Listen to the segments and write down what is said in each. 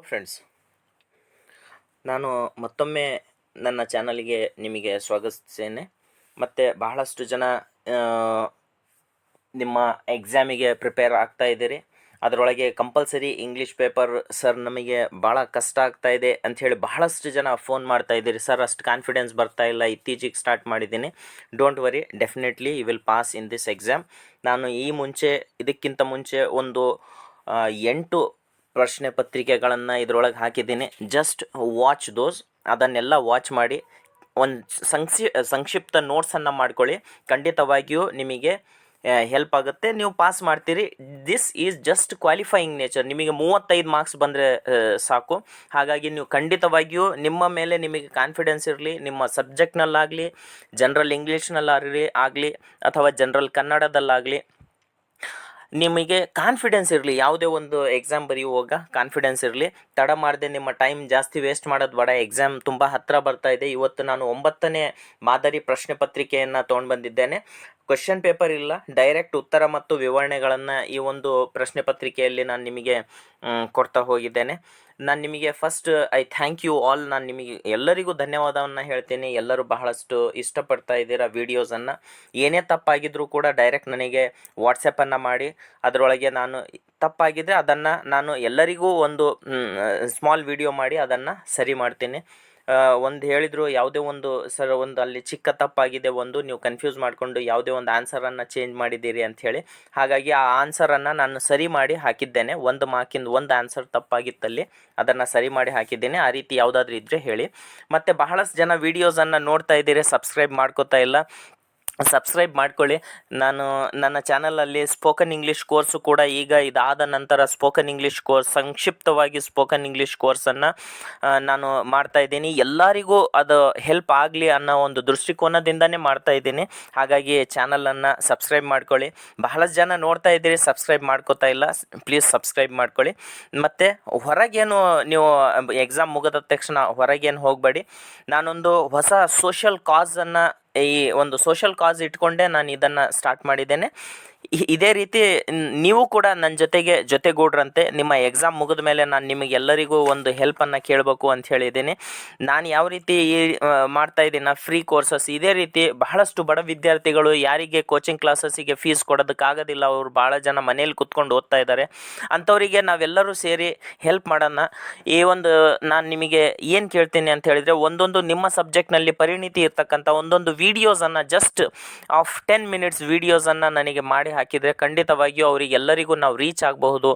Friends, ನಾನು ಮತ್ತೊಮ್ಮೆ ನನ್ನ ಚಾನಲ್ಗೆ ನಿಮಗೆ ಸ್ವಾಗತಿಸ್ತೇನೆ. ಮತ್ತು ಬಹಳಷ್ಟು ಜನ ನಿಮ್ಮ ಎಕ್ಸಾಮಿಗೆ ಪ್ರಿಪೇರ್ ಆಗ್ತಾ ಇದ್ದೀರಿ. ಅದರೊಳಗೆ ಕಂಪಲ್ಸರಿ ಇಂಗ್ಲೀಷ್ ಪೇಪರ್ ಸರ್ ನಮಗೆ ಭಾಳ ಕಷ್ಟ ಆಗ್ತಾ ಇದೆ ಅಂಥೇಳಿ ಬಹಳಷ್ಟು ಜನ ಫೋನ್ ಮಾಡ್ತಾ ಇದ್ದೀರಿ. ಸರ್ ಅಷ್ಟು ಕಾನ್ಫಿಡೆನ್ಸ್ ಬರ್ತಾ ಇಲ್ಲ, ಇತ್ತೀಚೆಗೆ ಸ್ಟಾರ್ಟ್ ಮಾಡಿದ್ದೀನಿ. Don't worry, definitely you will pass in this exam. ನಾನು ಇದಕ್ಕಿಂತ ಮುಂಚೆ ಒಂದು 8 ಪ್ರಶ್ನೆ ಪತ್ರಿಕೆಗಳನ್ನು ಇದರೊಳಗೆ ಹಾಕಿದ್ದೀನಿ. ಜಸ್ಟ್ ವಾಚ್ ದೋಸ್, ಅದನ್ನೆಲ್ಲ ವಾಚ್ ಮಾಡಿ ಒಂದು ಸಂಕ್ಷಿಪ್ತ ನೋಟ್ಸನ್ನು ಮಾಡ್ಕೊಳ್ಳಿ. ಖಂಡಿತವಾಗಿಯೂ ನಿಮಗೆ ಹೆಲ್ಪ್ ಆಗುತ್ತೆ, ನೀವು ಪಾಸ್ ಮಾಡ್ತೀರಿ. This is just qualifying nature. ನಿಮಗೆ 35 ಮಾರ್ಕ್ಸ್ ಬಂದರೆ ಸಾಕು. ಹಾಗಾಗಿ ನೀವು ಖಂಡಿತವಾಗಿಯೂ ನಿಮ್ಮ ಮೇಲೆ ನಿಮಗೆ ಕಾನ್ಫಿಡೆನ್ಸ್ ಇರಲಿ. ನಿಮ್ಮ ಸಬ್ಜೆಕ್ಟ್ನಲ್ಲಾಗಲಿ, ಜನರಲ್ ಇಂಗ್ಲೀಷ್ನಲ್ಲಾಗಲಿ ಅಥವಾ ಜನರಲ್ ಕನ್ನಡದಲ್ಲಾಗಲಿ ನಿಮಗೆ ಕಾನ್ಫಿಡೆನ್ಸ್ ಇರಲಿ. ಯಾವುದೇ ಒಂದು ಎಕ್ಸಾಮ್ ಬರೆಯುವಾಗ ಕಾನ್ಫಿಡೆನ್ಸ್ ಇರಲಿ. ತಡ ಮಾಡದೆ, ನಿಮ್ಮ ಟೈಮ್ ಜಾಸ್ತಿ ವೇಸ್ಟ್ ಮಾಡೋದು ಬೇಡ. ಎಕ್ಸಾಮ್ ತುಂಬ ಹತ್ತಿರ ಬರ್ತಾ ಇದೆ. ಇವತ್ತು ನಾನು 9ನೇ ಮಾದರಿ ಪ್ರಶ್ನೆ ಪತ್ರಿಕೆಯನ್ನು ತೊಗೊಂಡು ಬಂದಿದ್ದೇನೆ. ಕ್ವೆಶ್ಚನ್ ಪೇಪರ್ ಇಲ್ಲ, ಡೈರೆಕ್ಟ್ ಉತ್ತರ ಮತ್ತು ವಿವರಣೆಗಳನ್ನು ಈ ಒಂದು ಪ್ರಶ್ನೆ ಪತ್ರಿಕೆಯಲ್ಲಿ ನಾನು ನಿಮಗೆ ಕೊಡ್ತಾ ಹೋಗಿದ್ದೇನೆ. ನಾನು ನಿಮಗೆ first I thank you all. ನಾನು ನಿಮಗೆ ಎಲ್ಲರಿಗೂ ಧನ್ಯವಾದವನ್ನು ಹೇಳ್ತೀನಿ. ಎಲ್ಲರೂ ಬಹಳಷ್ಟು ಇಷ್ಟಪಡ್ತಾ ಇದ್ದೀರಾ ವೀಡಿಯೋಸನ್ನು. ಏನೇ ತಪ್ಪಾಗಿದ್ದರೂ ಕೂಡ ಡೈರೆಕ್ಟ್ ನನಗೆ ವಾಟ್ಸಪ್ಪನ್ನು ಮಾಡಿ, ಅದರೊಳಗೆ ನಾನು ತಪ್ಪಾಗಿದ್ದರೆ ಅದನ್ನು ನಾನು ಎಲ್ಲರಿಗೂ ಒಂದು ಸ್ಮಾಲ್ ವಿಡಿಯೋ ಮಾಡಿ ಅದನ್ನು ಸರಿ ಮಾಡ್ತೀನಿ. ಒಂದು ಹೇಳಿದರು, ಯಾವುದೇ ಒಂದು ಸರ್ ಒಂದು ಅಲ್ಲಿ ಚಿಕ್ಕ ತಪ್ಪಾಗಿದೆ, ನೀವು ಕನ್ಫ್ಯೂಸ್ ಮಾಡಿಕೊಂಡು ಯಾವುದೇ ಒಂದು ಆನ್ಸರನ್ನು ಚೇಂಜ್ ಮಾಡಿದ್ದೀರಿ ಅಂಥೇಳಿ. ಹಾಗಾಗಿ ಆ ಆನ್ಸರನ್ನು ನಾನು ಸರಿ ಮಾಡಿ ಹಾಕಿದ್ದೇನೆ. 1 ಮಾರ್ಕಿಂದ ಒಂದು ಆನ್ಸರ್ ತಪ್ಪಾಗಿತ್ತಲ್ಲಿ, ಅದನ್ನು ಸರಿ ಮಾಡಿ ಹಾಕಿದ್ದೇನೆ. ಆ ರೀತಿ ಯಾವುದಾದ್ರೂ ಇದ್ದರೆ ಹೇಳಿ. ಮತ್ತು ಬಹಳಷ್ಟು ಜನ ವೀಡಿಯೋಸನ್ನು ನೋಡ್ತಾ ಇದ್ದೀರಿ, ಸಬ್ಸ್ಕ್ರೈಬ್ ಮಾಡ್ಕೋತಾ ಇಲ್ಲ. ಸಬ್ಸ್ಕ್ರೈಬ್ ಮಾಡ್ಕೊಳ್ಳಿ. ನಾನು ನನ್ನ ಚಾನಲಲ್ಲಿ ಸ್ಪೋಕನ್ ಇಂಗ್ಲೀಷ್ ಕೋರ್ಸು ಕೂಡ ಈಗ ಇದಾದ ನಂತರ ಸ್ಪೋಕನ್ ಇಂಗ್ಲೀಷ್ ಕೋರ್ಸ್, ಸಂಕ್ಷಿಪ್ತವಾಗಿ ಸ್ಪೋಕನ್ ಇಂಗ್ಲೀಷ್ ಕೋರ್ಸನ್ನು ನಾನು ಮಾಡ್ತಾಯಿದ್ದೀನಿ. ಎಲ್ಲರಿಗೂ ಅದು ಹೆಲ್ಪ್ ಆಗಲಿ ಅನ್ನೋ ಒಂದು ದೃಷ್ಟಿಕೋನದಿಂದನೇ ಮಾಡ್ತಾಯಿದ್ದೀನಿ. ಹಾಗಾಗಿ ಚಾನಲನ್ನು ಸಬ್ಸ್ಕ್ರೈಬ್ ಮಾಡ್ಕೊಳ್ಳಿ. ಬಹಳಷ್ಟು ಜನ ನೋಡ್ತಾ ಇದ್ದೀರಿ, ಸಬ್ಸ್ಕ್ರೈಬ್ ಮಾಡ್ಕೋತಾ ಇಲ್ಲ. ಪ್ಲೀಸ್ ಸಬ್ಸ್ಕ್ರೈಬ್ ಮಾಡ್ಕೊಳ್ಳಿ. ಮತ್ತು ಹೊರಗೇನು ನೀವು ಎಕ್ಸಾಮ್ ಮುಗಿದ ತಕ್ಷಣ ಹೊರಗೇನು ಹೋಗಬೇಡಿ. ನಾನೊಂದು ಹೊಸ ಸೋಷಿಯಲ್ ಕಾಸನ್ನು, ಈ ಒಂದು ಸೋಷಿಯಲ್ ಕಾಸ್ ಇಟ್ಕೊಂಡೇ ನಾನು ಇದನ್ನು ಸ್ಟಾರ್ಟ್ ಮಾಡಿದ್ದೇನೆ. ಇದೇ ರೀತಿ ನೀವು ಕೂಡ ನನ್ನ ಜೊತೆಗೂಡ್ರಂತೆ. ನಿಮ್ಮ ಎಕ್ಸಾಮ್ ಮುಗಿದ ಮೇಲೆ ನಾನು ನಿಮಗೆಲ್ಲರಿಗೂ ಒಂದು ಹೆಲ್ಪನ್ನು ಕೇಳಬೇಕು ಅಂತ ಹೇಳಿದ್ದೀನಿ. ನಾನು ಯಾವ ರೀತಿ ಮಾಡ್ತಾಯಿದ್ದೀನಿ ಫ್ರೀ ಕೋರ್ಸಸ್, ಇದೇ ರೀತಿ ಬಹಳಷ್ಟು ಬಡ ವಿದ್ಯಾರ್ಥಿಗಳು ಯಾರಿಗೆ ಕೋಚಿಂಗ್ ಕ್ಲಾಸಸ್ಸಿಗೆ ಫೀಸ್ ಕೊಡೋದಕ್ಕಾಗೋದಿಲ್ಲ, ಅವರು ಭಾಳ ಜನ ಮನೇಲಿ ಕೂತ್ಕೊಂಡು ಓದ್ತಾ ಇದ್ದಾರೆ. ಅಂಥವರಿಗೆ ನಾವೆಲ್ಲರೂ ಸೇರಿ ಹೆಲ್ಪ್ ಮಾಡೋಣ. ಈ ಒಂದು ನಾನು ನಿಮಗೆ ಏನು ಕೇಳ್ತೀನಿ ಅಂತ ಹೇಳಿದರೆ, ಒಂದೊಂದು ನಿಮ್ಮ ಸಬ್ಜೆಕ್ಟ್ನಲ್ಲಿ ಪರಿಣಿತಿ ಇರ್ತಕ್ಕಂಥ ಒಂದೊಂದು ವೀಡಿಯೋಸನ್ನು, ಜಸ್ಟ್ ಆಫ್ 10 ಮಿನಿಟ್ಸ್ ವೀಡಿಯೋಸನ್ನು ನನಗೆ ಮಾಡಿ ಹಾಕಿದರೆ ಖಂಡಿತವಾಗಿಯೂ ಅವರಿಗೆಲ್ಲರಿಗೂ ನಾವು ರೀಚ್ ಆಗಬಹುದು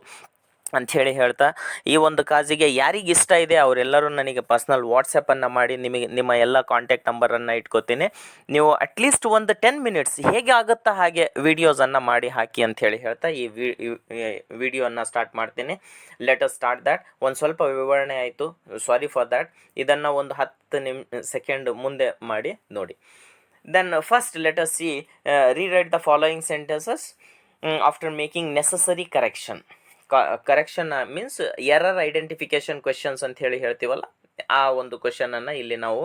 ಅಂಥೇಳಿ ಹೇಳ್ತಾ, ಈ ಒಂದು ಕಾಜಿಗೆ ಯಾರಿಗೆ ಇಷ್ಟ ಇದೆ ಅವರೆಲ್ಲರೂ ನನಗೆ ಪರ್ಸ್ನಲ್ ವಾಟ್ಸಪ್ಪನ್ನು ಮಾಡಿ ನಿಮ್ಮ ಎಲ್ಲ ಕಾಂಟ್ಯಾಕ್ಟ್ ನಂಬರನ್ನು ಇಟ್ಕೋತೀನಿ. ನೀವು ಅಟ್ಲೀಸ್ಟ್ ಒಂದು 10 ಮಿನಿಟ್ಸ್ ಹೇಗೆ ಆಗುತ್ತಾ ಹಾಗೆ ವೀಡಿಯೋಸನ್ನು ಮಾಡಿ ಹಾಕಿ ಅಂಥೇಳಿ ಹೇಳ್ತಾ ಈ ವಿಡಿಯೋನ ಸ್ಟಾರ್ಟ್ ಮಾಡ್ತೀನಿ. Let us start that. ಒಂದು ಸ್ವಲ್ಪ ವಿವರಣೆ ಆಯಿತು, ಸಾರಿ ಫಾರ್ ದ್ಯಾಟ್. ಇದನ್ನು ಒಂದು 10 ಸೆಕೆಂಡ್ ಮುಂದೆ ಮಾಡಿ ನೋಡಿ. Then first let us see, rewrite the following sentences after making necessary correction. Correction means error identification questions ಅಂತ ಹೇಳ್ತೀವಲ್ಲ, ಆ ಒಂದು ಕ್ವೆಶನನ್ನು ಇಲ್ಲಿ ನಾವು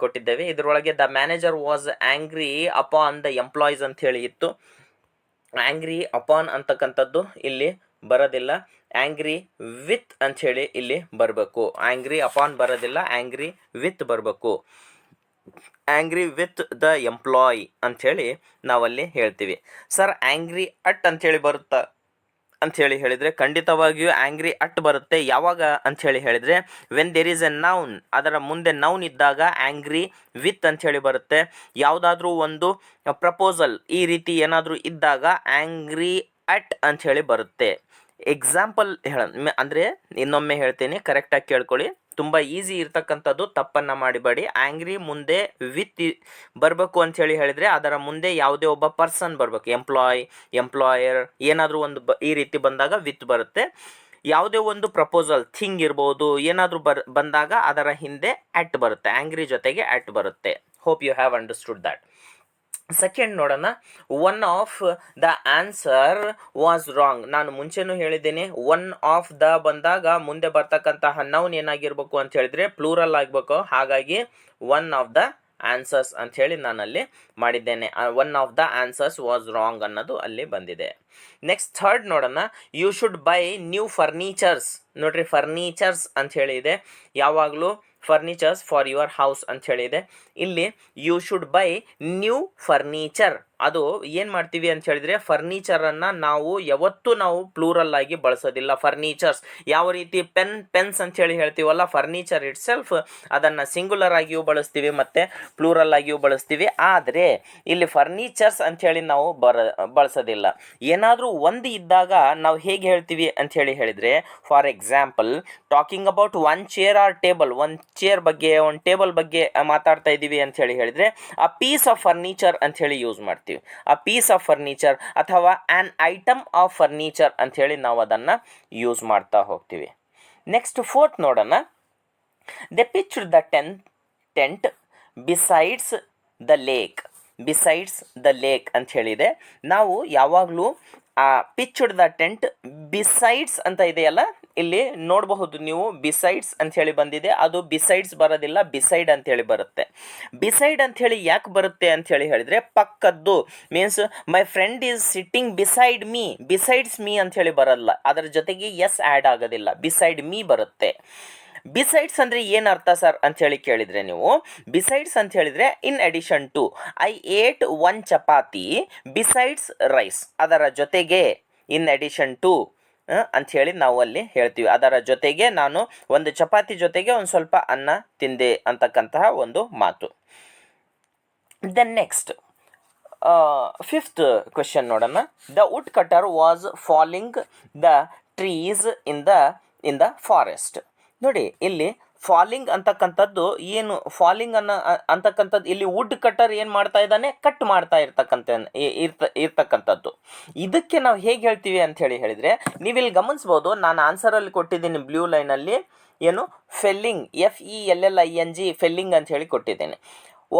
ಕೊಟ್ಟಿದ್ದೇವೆ. ಇದರೊಳಗೆ the manager was angry upon the employees ಅಂತ ಹೇಳಿ ಇತ್ತು. ಆ್ಯಂಗ್ರಿ ಅಪಾನ್ ಅಂತಕ್ಕಂಥದ್ದು ಇಲ್ಲಿ ಬರೋದಿಲ್ಲ, ಆ್ಯಂಗ್ರಿ ವಿತ್ ಅಂಥೇಳಿ ಇಲ್ಲಿ ಬರಬೇಕು. ಆ್ಯಂಗ್ರಿ ಅಪಾನ್ ಬರೋದಿಲ್ಲ, ಆ್ಯಂಗ್ರಿ ವಿತ್ ಬರಬೇಕು. ಆ್ಯಂಗ್ರಿ ವಿತ್ ದ ಎಂಪ್ಲಾಯ್ ಅಂಥೇಳಿ ನಾವಲ್ಲಿ ಹೇಳ್ತೀವಿ. ಸರ್ ಆ್ಯಂಗ್ರಿ ಅಟ್ ಅಂಥೇಳಿ ಬರುತ್ತಾ ಅಂಥೇಳಿ ಹೇಳಿದರೆ ಖಂಡಿತವಾಗಿಯೂ ಆ್ಯಂಗ್ರಿ ಅಟ್ ಬರುತ್ತೆ. ಯಾವಾಗ ಅಂಥೇಳಿ ಹೇಳಿದರೆ, when there is a noun, ಅದರ ಮುಂದೆ ನೌನ್ ಇದ್ದಾಗ ಆ್ಯಂಗ್ರಿ ವಿತ್ ಅಂಥೇಳಿ ಬರುತ್ತೆ. ಯಾವುದಾದ್ರೂ ಒಂದು ಪ್ರಪೋಸಲ್ ಈ ರೀತಿ ಏನಾದರೂ ಇದ್ದಾಗ ಆ್ಯಂಗ್ರಿ ಅಟ್ ಅಂಥೇಳಿ ಬರುತ್ತೆ. ಎಕ್ಸಾಂಪಲ್ ಅಂದರೆ ಇನ್ನೊಮ್ಮೆ ಹೇಳ್ತೀನಿ, ಕರೆಕ್ಟಾಗಿ ಕೇಳ್ಕೊಳ್ಳಿ. ತುಂಬ ಈಸಿ ಇರ್ತಕ್ಕಂಥದ್ದು, ತಪ್ಪನ್ನು ಮಾಡಿಬೇಡಿ. ಆ್ಯಂಗ್ರಿ ಮುಂದೆ ವಿತ್ ಬರಬೇಕು ಅಂಥೇಳಿ ಹೇಳಿದರೆ ಅದರ ಮುಂದೆ ಯಾವುದೇ ಒಬ್ಬ ಪರ್ಸನ್ ಬರಬೇಕು. ಎಂಪ್ಲಾಯರ್ ಏನಾದರೂ ಒಂದು ಈ ರೀತಿ ಬಂದಾಗ ವಿತ್ ಬರುತ್ತೆ. ಯಾವುದೇ ಒಂದು ಪ್ರಪೋಸಲ್, ಥಿಂಗ್ ಇರ್ಬೋದು, ಏನಾದರೂ ಬಂದಾಗ ಅದರ ಹಿಂದೆ ಅಟ್ ಬರುತ್ತೆ. ಆ್ಯಂಗ್ರಿ ಜೊತೆಗೆ ಅಟ್ ಬರುತ್ತೆ. Hope you have understood that. Second ನೋಡೋಣ. One of the answer was wrong. ನಾನು ಮುಂಚೆನೂ ಹೇಳಿದ್ದೀನಿ, ಒನ್ ಆಫ್ ದ ಬಂದಾಗ ಮುಂದೆ ಬರ್ತಕ್ಕಂತಹ ನೌನ್ ಏನಾಗಿರ್ಬೇಕು ಅಂತ ಹೇಳಿದ್ರೆ ಪ್ಲೂರಲ್ ಆಗಬೇಕು. ಹಾಗಾಗಿ ಒನ್ ಆಫ್ ದ ಆನ್ಸರ್ಸ್ ಅಂಥೇಳಿ ನಾನು ಅಲ್ಲಿ ಮಾಡಿದ್ದೇನೆ. One of the answers was wrong ಅನ್ನೋದು ಅಲ್ಲಿ ಬಂದಿದೆ. ನೆಕ್ಸ್ಟ್ ಥರ್ಡ್ ನೋಡೋಣ. You should buy new furnitures. ನೋಡ್ರಿ, ಫರ್ನಿಚರ್ಸ್ ಅಂತ ಹೇಳಿ ಇದೆ. ಯಾವಾಗಲೂ ಫರ್ನಿಚರ್ಸ್ ಫಾರ್ ಯುವರ್ ಹೌಸ್ ಅಂತ ಹೇಳಿದೆ. ಇಲ್ಲಿ you should buy new furniture. ಅದು ಏನು ಮಾಡ್ತೀವಿ ಅಂತ ಹೇಳಿದ್ರೆ, ಫರ್ನಿಚರನ್ನು ನಾವು ಯಾವತ್ತೂ ನಾವು ಪ್ಲೂರಲ್ ಆಗಿ ಬಳಸೋದಿಲ್ಲ. ಫರ್ನಿಚರ್ಸ್ ಯಾವ ರೀತಿ ಪೆನ್ಸ್ ಅಂತ ಹೇಳಿ ಹೇಳ್ತೀವಲ್ಲ, ಫರ್ನಿಚರ್ ಇಟ್ ಸೆಲ್ಫ್ ಅದನ್ನು ಸಿಂಗುಲರ್ ಆಗಿಯೂ ಬಳಸ್ತೀವಿ ಮತ್ತು ಪ್ಲೂರಲ್ ಆಗಿಯೂ ಬಳಸ್ತೀವಿ. ಆದರೆ ಇಲ್ಲಿ ಫರ್ನಿಚರ್ಸ್ ಅಂಥೇಳಿ ನಾವು ಬಳಸೋದಿಲ್ಲ. ಏನಾದರೂ ಒಂದು ಇದ್ದಾಗ ನಾವು ಹೇಗೆ ಹೇಳ್ತೀವಿ ಅಂಥೇಳಿ ಹೇಳಿದರೆ, for example talking about one chair or table, ಒಂದು ಚೇರ್ ಬಗ್ಗೆ ಒಂದು ಟೇಬಲ್ ಬಗ್ಗೆ ಮಾತಾಡ್ತಾ ಇದ್ದೀವಿ ಅಂತ ಹೇಳಿ ಹೇಳಿದರೆ, ಆ ಪೀಸ್ ಆಫ್ ಫರ್ನಿಚರ್ ಅಂತ ಹೇಳಿ ಯೂಸ್ ಮಾಡ್ತೀವಿ. ಆ ಪೀಸ್ ಆಫ್ ಫರ್ನಿಚರ್ ಅಥವಾ ಆನ್ ಐಟಮ್ ಆಫ್ ಫರ್ನಿಚರ್ ಅಂತ ಹೇಳಿ ನಾವು ಅದನ್ನು ಯೂಸ್ ಮಾಡ್ತಾ ಹೋಗ್ತೀವಿ. ನೆಕ್ಸ್ಟ್ ಫೋರ್ತ್ ನೋಡೋಣ. They pitched the tent besides the lake. Besides the lake ಅಂತ ಹೇಳಿದೆ. ನಾವು ಯಾವಾಗಲೂ ಆ ಪಿಚ್ಡ್ ದ ಟೆಂಟ್ ಬಿಸೈಡ್ಸ್ ಅಂತ ಇದೆಯಲ್ಲ, ಇಲ್ಲಿ ನೋಡಬಹುದು ನೀವು, ಬಿಸೈಡ್ಸ್ ಅಂತ ಹೇಳಿ ಬಂದಿದೆ. ಅದು ಬಿಸೈಡ್ಸ್ ಬರೋದಿಲ್ಲ, ಬಿಸೈಡ್ ಅಂತ ಹೇಳಿ ಬರುತ್ತೆ. ಬಿಸೈಡ್ ಅಂತ ಹೇಳಿ ಯಾಕೆ ಬರುತ್ತೆ ಅಂತ ಹೇಳಿ ಹೇಳಿದ್ರೆ, ಪಕ್ಕದ್ದು means my friend is sitting beside me. Besides me ಅಂತ ಹೇಳಿ ಬರಲ್ಲ, ಅದರ ಜೊತೆಗೆ ಎಸ್ ಆ್ಯಡ್ ಆಗೋದಿಲ್ಲ, ಬಿಸೈಡ್ ಮೀ ಬರುತ್ತೆ. ಬಿಸೈಡ್ಸ್ ಅಂದರೆ ಏನು ಅರ್ಥ ಸರ್ ಅಂತ ಹೇಳಿ ಕೇಳಿದರೆ ನೀವು, ಬಿಸೈಡ್ಸ್ ಅಂತ ಹೇಳಿದರೆ in addition to, I ate one chapati besides rice. ಅದರ ಜೊತೆಗೆ, ಇನ್ ಅಡಿಷನ್ ಟು ಅಂಥೇಳಿ ನಾವು ಅಲ್ಲಿ ಹೇಳ್ತೀವಿ. ಅದರ ಜೊತೆಗೆ ನಾನು ಒಂದು ಚಪಾತಿ ಜೊತೆಗೆ ಒಂದು ಸ್ವಲ್ಪ ಅನ್ನ ತಿಂದೆ ಅಂತಕ್ಕಂತಹ ಒಂದು ಮಾತು. ದೆನ್ ನೆಕ್ಸ್ಟ್ ಫಿಫ್ತ್ ಕ್ವೆಶನ್ ನೋಡೋಣ. The wood cutter was falling the trees in the forest. ನೋಡಿ, ಇಲ್ಲಿ ಫಾಲಿಂಗ್ ಅಂತಕ್ಕಂಥದ್ದು ಏನು, ಫಾಲಿಂಗ್ ಅಂತಕ್ಕಂಥದ್ದು ಇಲ್ಲಿ ವುಡ್ ಕಟ್ಟರ್ ಏನು ಮಾಡ್ತಾ ಇದ್ದಾನೆ, ಕಟ್ ಮಾಡ್ತಾ ಇರ್ತಕ್ಕಂಥದ್ದು. ಇದಕ್ಕೆ ನಾವು ಹೇಗೆ ಹೇಳ್ತೀವಿ ಅಂತ ಹೇಳಿದರೆ, ನೀವಿಲ್ಲಿ ಗಮನಿಸ್ಬೋದು, ನಾನು ಆನ್ಸರಲ್ಲಿ ಕೊಟ್ಟಿದ್ದೀನಿ ಬ್ಲೂ ಲೈನಲ್ಲಿ, ಏನು ಫೆಲ್ಲಿಂಗ್, FELLING ಫೆಲ್ಲಿಂಗ್ ಅಂತ ಹೇಳಿ ಕೊಟ್ಟಿದ್ದೇನೆ.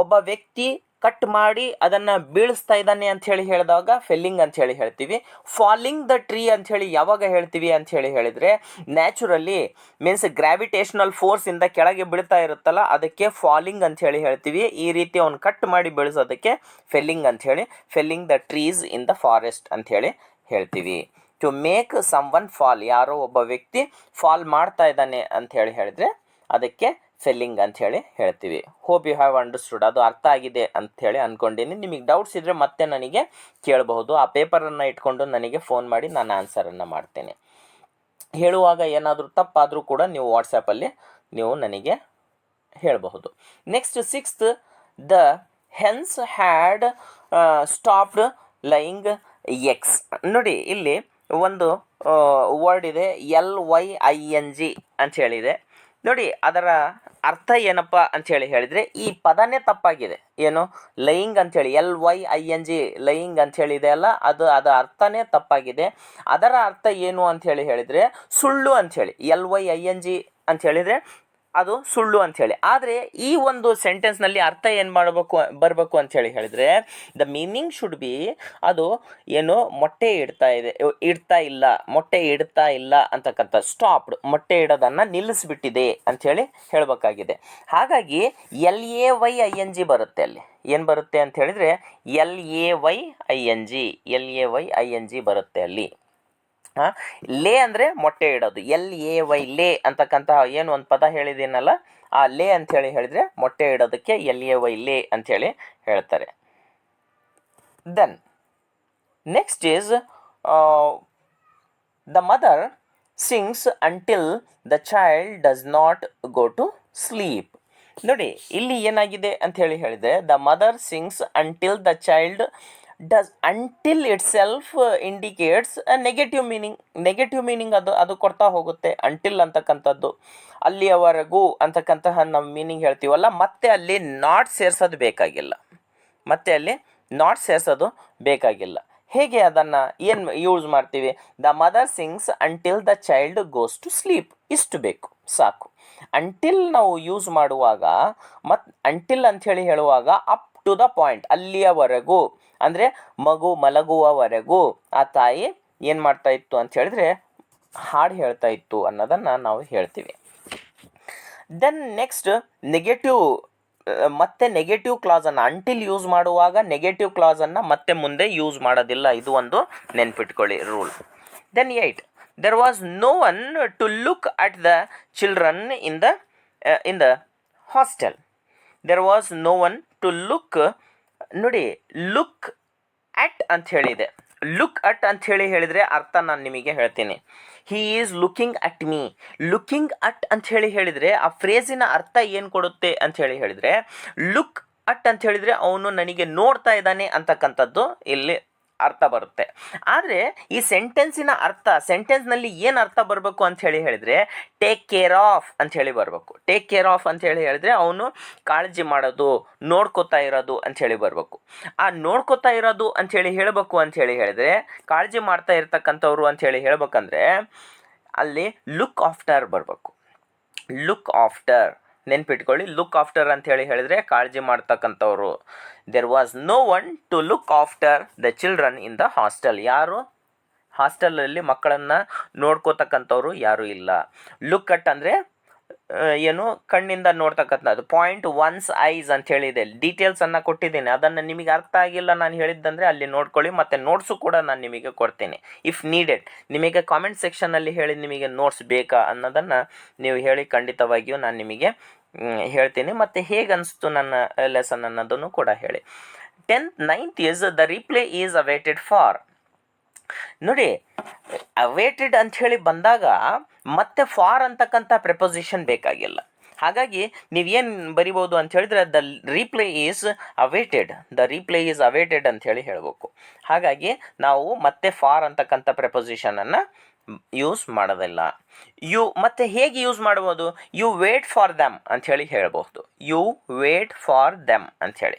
ಒಬ್ಬ ವ್ಯಕ್ತಿ ಕಟ್ ಮಾಡಿ ಅದನ್ನು ಬೀಳಿಸ್ತಾ ಇದ್ದಾನೆ ಅಂತ ಹೇಳಿ ಹೇಳಿದಾಗ ಫೆಲ್ಲಿಂಗ್ ಅಂತ ಹೇಳಿ ಹೇಳ್ತೀವಿ. ಫಾಲಿಂಗ್ ದ ಟ್ರೀ ಅಂತ ಹೇಳಿ ಯಾವಾಗ ಹೇಳ್ತೀವಿ ಅಂತ ಹೇಳಿ ಹೇಳಿದರೆ, ನ್ಯಾಚುರಲಿ ಮೀನ್ಸ್ ಗ್ರಾವಿಟೇಷನಲ್ ಫೋರ್ಸಿಂದ ಕೆಳಗೆ ಬೀಳ್ತಾ ಇರುತ್ತಲ್ಲ, ಅದಕ್ಕೆ ಫಾಲಿಂಗ್ ಅಂತ ಹೇಳಿ ಹೇಳ್ತೀವಿ. ಈ ರೀತಿ ಅವ್ನು ಕಟ್ ಮಾಡಿ ಬೀಳಿಸೋದಕ್ಕೆ ಫೆಲ್ಲಿಂಗ್ ಅಂತ ಹೇಳಿ, felling the trees in the forest ಅಂತ ಹೇಳಿ ಹೇಳ್ತೀವಿ. To make someone fall, ಯಾರೋ ಒಬ್ಬ ವ್ಯಕ್ತಿ ಫಾಲ್ ಮಾಡ್ತಾ ಇದ್ದಾನೆ ಅಂತ ಹೇಳಿ ಹೇಳಿದರೆ ಅದಕ್ಕೆ ಫೆಲ್ಲಿಂಗ್ ಅಂತ ಹೇಳಿ ಹೇಳ್ತೀವಿ. Hope you have understood. ಅದು ಅರ್ಥ ಆಗಿದೆ ಅಂಥೇಳಿ ಅಂದ್ಕೊಂಡಿನಿ. ನಿಮಗೆ ಡೌಟ್ಸ್ ಇದ್ದರೆ ಮತ್ತೆ ನನಗೆ ಕೇಳಬಹುದು. ಆ ಪೇಪರನ್ನು ಇಟ್ಕೊಂಡು ನನಗೆ ಫೋನ್ ಮಾಡಿ ನಾನು ಆನ್ಸರನ್ನು ಮಾಡ್ತೇನೆ. ಹೇಳುವಾಗ ಏನಾದರೂ ತಪ್ಪಾದರೂ ಕೂಡ ನೀವು ವಾಟ್ಸಪ್ಪಲ್ಲಿ ನೀವು ನನಗೆ ಹೇಳಬಹುದು. Next sixth, the hence had stopped lying eggs. ನೋಡಿ, ಇಲ್ಲಿ ಒಂದು ವರ್ಡ್ ಇದೆ, LYING ಅಂತ ಹೇಳಿದೆ. ನೋಡಿ, ಅದರ ಅರ್ಥ ಏನಪ್ಪ ಅಂಥೇಳಿ ಹೇಳಿದರೆ, ಈ ಪದನೇ ತಪ್ಪಾಗಿದೆ. ಏನು, ಲೈಯಿಂಗ್ ಅಂಥೇಳಿ LYING ಲೈಯಿಂಗ್ ಅಂಥೇಳಿ ಇದೆ ಅಲ್ಲ, ಅದರ ಅರ್ಥನೇ ತಪ್ಪಾಗಿದೆ. ಅದರ ಅರ್ಥ ಏನು ಅಂಥೇಳಿ ಹೇಳಿದರೆ ಸುಳ್ಳು ಅಂಥೇಳಿ. LYING ಅಂತ ಹೇಳಿದರೆ ಅದು ಸುಳ್ಳು ಅಂಥೇಳಿ. ಆದರೆ ಈ ಒಂದು ಸೆಂಟೆನ್ಸ್ನಲ್ಲಿ ಅರ್ಥ ಏನು ಬರಬೇಕು ಅಂಥೇಳಿ ಹೇಳಿದರೆ, ದ ಮೀನಿಂಗ್ ಶುಡ್ ಬಿ, ಅದು ಏನು, ಮೊಟ್ಟೆ ಇಡ್ತಾ ಇಲ್ಲ ಅಂತಕ್ಕಂಥ, ಸ್ಟಾಪ್ಡ್, ಮೊಟ್ಟೆ ಇಡೋದನ್ನು ನಿಲ್ಲಿಸ್ಬಿಟ್ಟಿದೆ ಅಂಥೇಳಿ ಹೇಳಬೇಕಾಗಿದೆ. ಹಾಗಾಗಿ LAYING ಬರುತ್ತೆ. ಅಲ್ಲಿ ಏನು ಬರುತ್ತೆ ಅಂತ ಹೇಳಿದರೆ LAYING ಬರುತ್ತೆ ಅಲ್ಲಿ. ಲೇ ಅಂದರೆ ಮೊಟ್ಟೆ ಇಡೋದು, LAY ಲೇ ಅಂತಕ್ಕಂತಹ ಏನು ಒಂದು ಪದ ಹೇಳಿದ್ದೀನಲ್ಲ, ಆ ಲೇ ಅಂಥೇಳಿ ಹೇಳಿದರೆ ಮೊಟ್ಟೆ ಇಡೋದಕ್ಕೆ LAY ಲೇ ಅಂಥೇಳಿ ಹೇಳ್ತಾರೆ. Then next is the mother sings until the child does not go to sleep. ನೋಡಿ, ಇಲ್ಲಿ ಏನಾಗಿದೆ ಅಂತ ಹೇಳಿದರೆ, the mother sings until the child does. Until itself indicates a negative meaning ಅದು ಕೊಡ್ತಾ ಹೋಗುತ್ತೆ. ಅಂಟಿಲ್ ಅಂತಕ್ಕಂಥದ್ದು ಅಲ್ಲಿಯವರೆಗೂ ಅಂತಕ್ಕಂತಹ ನಾವು ಮೀನಿಂಗ್ ಹೇಳ್ತೀವಲ್ಲ, ಮತ್ತೆ ಅಲ್ಲಿ ನಾಟ್ ಸೇರಿಸೋದು ಬೇಕಾಗಿಲ್ಲ. ಹೇಗೆ ಅದನ್ನು ಏನು ಯೂಸ್ ಮಾಡ್ತೀವಿ, the mother sings until the child goes to sleep, ಇಷ್ಟು ಬೇಕು, ಸಾಕು. ಅಂಟಿಲ್ ನಾವು ಯೂಸ್ ಮಾಡುವಾಗ ಅಂಟಿಲ್ ಅಂಥೇಳಿ ಹೇಳುವಾಗ ಅಪ್ ಟು ದ ಪಾಯಿಂಟ್, ಅಲ್ಲಿಯವರೆಗೂ ಅಂದರೆ ಮಗು ಮಲಗುವವರೆಗೂ ಆ ತಾಯಿ ಏನು ಮಾಡ್ತಾ ಇತ್ತು ಅಂತ ಹೇಳಿದ್ರೆ ಹಾಡು ಹೇಳ್ತಾ ಇತ್ತು ಅನ್ನೋದನ್ನು ನಾವು ಹೇಳ್ತೀವಿ. ದೆನ್ ನೆಕ್ಸ್ಟ್ ನೆಗೆಟಿವ್ ಮತ್ತೆ ನೆಗೆಟಿವ್ ಕ್ಲಾಸನ್ನು ಅಂಟಿಲ್ ಯೂಸ್ ಮಾಡುವಾಗ ನೆಗೆಟಿವ್ ಕ್ಲಾಸನ್ನು ಮತ್ತೆ ಮುಂದೆ ಯೂಸ್ ಮಾಡೋದಿಲ್ಲ. ಇದು ಒಂದು ನೆನ್ಪಿಟ್ಕೊಳ್ಳಿ rule. Then 8, there was no one to look at the children in the hostel. There was no one to look. ನೋಡಿ, ಲುಕ್ ಅಟ್ ಅಂತ ಹೇಳಿದೆ. ಲುಕ್ ಅಟ್ ಅಂತ ಹೇಳಿದರೆ ಅರ್ಥ ನಾನು ನಿಮಗೆ ಹೇಳ್ತೀನಿ. He is looking at me. Looking at ಅಂತ ಹೇಳಿದರೆ ಆ ಫ್ರೇಸಿನ ಅರ್ಥ ಏನು ಕೊಡುತ್ತೆ ಅಂತ ಹೇಳಿದರೆ, ಲುಕ್ ಅಟ್ ಅಂತ ಹೇಳಿದರೆ ಅವನು ನನಗೆ ನೋಡ್ತಾ ಇದ್ದಾನೆ ಅಂತಕ್ಕಂಥದ್ದು ಇಲ್ಲಿ ಅರ್ಥ ಬರುತ್ತೆ. ಆದರೆ ಈ ಸೆಂಟೆನ್ಸಿನ ಅರ್ಥ, ಸೆಂಟೆನ್ಸ್ನಲ್ಲಿ ಏನು ಅರ್ಥ ಬರಬೇಕು ಅಂತ ಹೇಳಿದರೆ ಟೇಕ್ ಕೇರ್ ಆಫ್ ಅಂತ ಹೇಳಿ ಬರಬೇಕು. ಟೇಕ್ ಕೇರ್ ಆಫ್ ಅಂತ ಹೇಳಿದರೆ ಅವನು ಕಾಳಜಿ ಮಾಡೋದು, ನೋಡ್ಕೋತಾ ಇರೋದು ಅಂಥೇಳಿ ಬರಬೇಕು. ಆ ನೋಡ್ಕೋತಾ ಇರೋದು ಅಂಥೇಳಿ ಹೇಳಬೇಕು ಅಂತ ಹೇಳಿದರೆ, ಕಾಳಜಿ ಮಾಡ್ತಾ ಇರ್ತಕ್ಕಂಥವ್ರು ಅಂಥೇಳಿ ಹೇಳ್ಬೇಕಂದ್ರೆ ಅಲ್ಲಿ ಲುಕ್ ಆಫ್ಟರ್ ಬರಬೇಕು. ಲುಕ್ ಆಫ್ಟರ್ ನೆನ್ಪಿಟ್ಕೊಳ್ಳಿ. ಲುಕ್ ಆಫ್ಟರ್ ಅಂತ ಹೇಳಿದರೆ ಕಾಳಜಿ ಮಾಡ್ತಕ್ಕಂಥವ್ರು. There was no one to look after the children in the hostel. ಯಾರು ಹಾಸ್ಟೆಲಲ್ಲಿ ಮಕ್ಕಳನ್ನು ನೋಡ್ಕೋತಕ್ಕಂಥವ್ರು ಯಾರೂ ಇಲ್ಲ. ಲುಕ್ ಅಟ್ ಅಂದರೆ ಏನು, ಕಣ್ಣಿಂದ ನೋಡ್ತಕ್ಕಂಥದ್ದು. ಪಾಯಿಂಟ್ ಒನ್ಸ್ ಐಸ್ ಅಂತ ಹೇಳಿದೆ. ಡೀಟೇಲ್ಸನ್ನು ಕೊಟ್ಟಿದ್ದೀನಿ, ಅದನ್ನು ನಿಮಗೆ ಅರ್ಥ ಆಗಿಲ್ಲ ನಾನು ಹೇಳಿದ್ದಂದರೆ ಅಲ್ಲಿ ನೋಡ್ಕೊಳ್ಳಿ. ಮತ್ತು ನೋಟ್ಸು ಕೂಡ ನಾನು ನಿಮಗೆ ಕೊಡ್ತೀನಿ ಇಫ್ ನೀಡೆಡ್. ನಿಮಗೆ ಕಾಮೆಂಟ್ ಸೆಕ್ಷನ್ನಲ್ಲಿ ಹೇಳಿ ನಿಮಗೆ ನೋಟ್ಸ್ ಬೇಕಾ ಅನ್ನೋದನ್ನು ನೀವು ಹೇಳಿ, ಖಂಡಿತವಾಗಿಯೂ ನಾನು ನಿಮಗೆ ಹೇಳ್ತೀನಿ. ಮತ್ತು ಹೇಗೆ ಅನಿಸ್ತು ನನ್ನ ಲೆಸನ್ ಅನ್ನೋದನ್ನು ಕೂಡ ಹೇಳಿ. 9th is the reply is awaited for. ನೋಡಿ, ಅವೇಟೆಡ್ ಅಂಥೇಳಿ ಬಂದಾಗ ಮತ್ತೆ ಫಾರ್ ಅಂತಕ್ಕಂಥ ಪ್ರೆಪೊಸಿಷನ್ ಬೇಕಾಗಿಲ್ಲ. ಹಾಗಾಗಿ ನೀವೇನು ಬರಿಬೋದು ಅಂತ ಹೇಳಿದ್ರೆ the reply is awaited. The reply is awaited ಅಂಥೇಳಿ ಹೇಳ್ಬೇಕು. ಹಾಗಾಗಿ ನಾವು ಮತ್ತೆ ಫಾರ್ ಅಂತಕ್ಕಂಥ ಪ್ರೆಪೊಸಿಷನನ್ನು ಯೂಸ್ ಮಾಡೋದಿಲ್ಲ. ಮತ್ತೆ ಹೇಗೆ ಯೂಸ್ ಮಾಡ್ಬೋದು? ಯು ವೇಟ್ ಫಾರ್ ದೆಮ್ ಅಂಥೇಳಿ ಹೇಳ್ಬೋದು. ಯು ವೇಟ್ ಫಾರ್ ದೆಮ್ ಅಂಥೇಳಿ.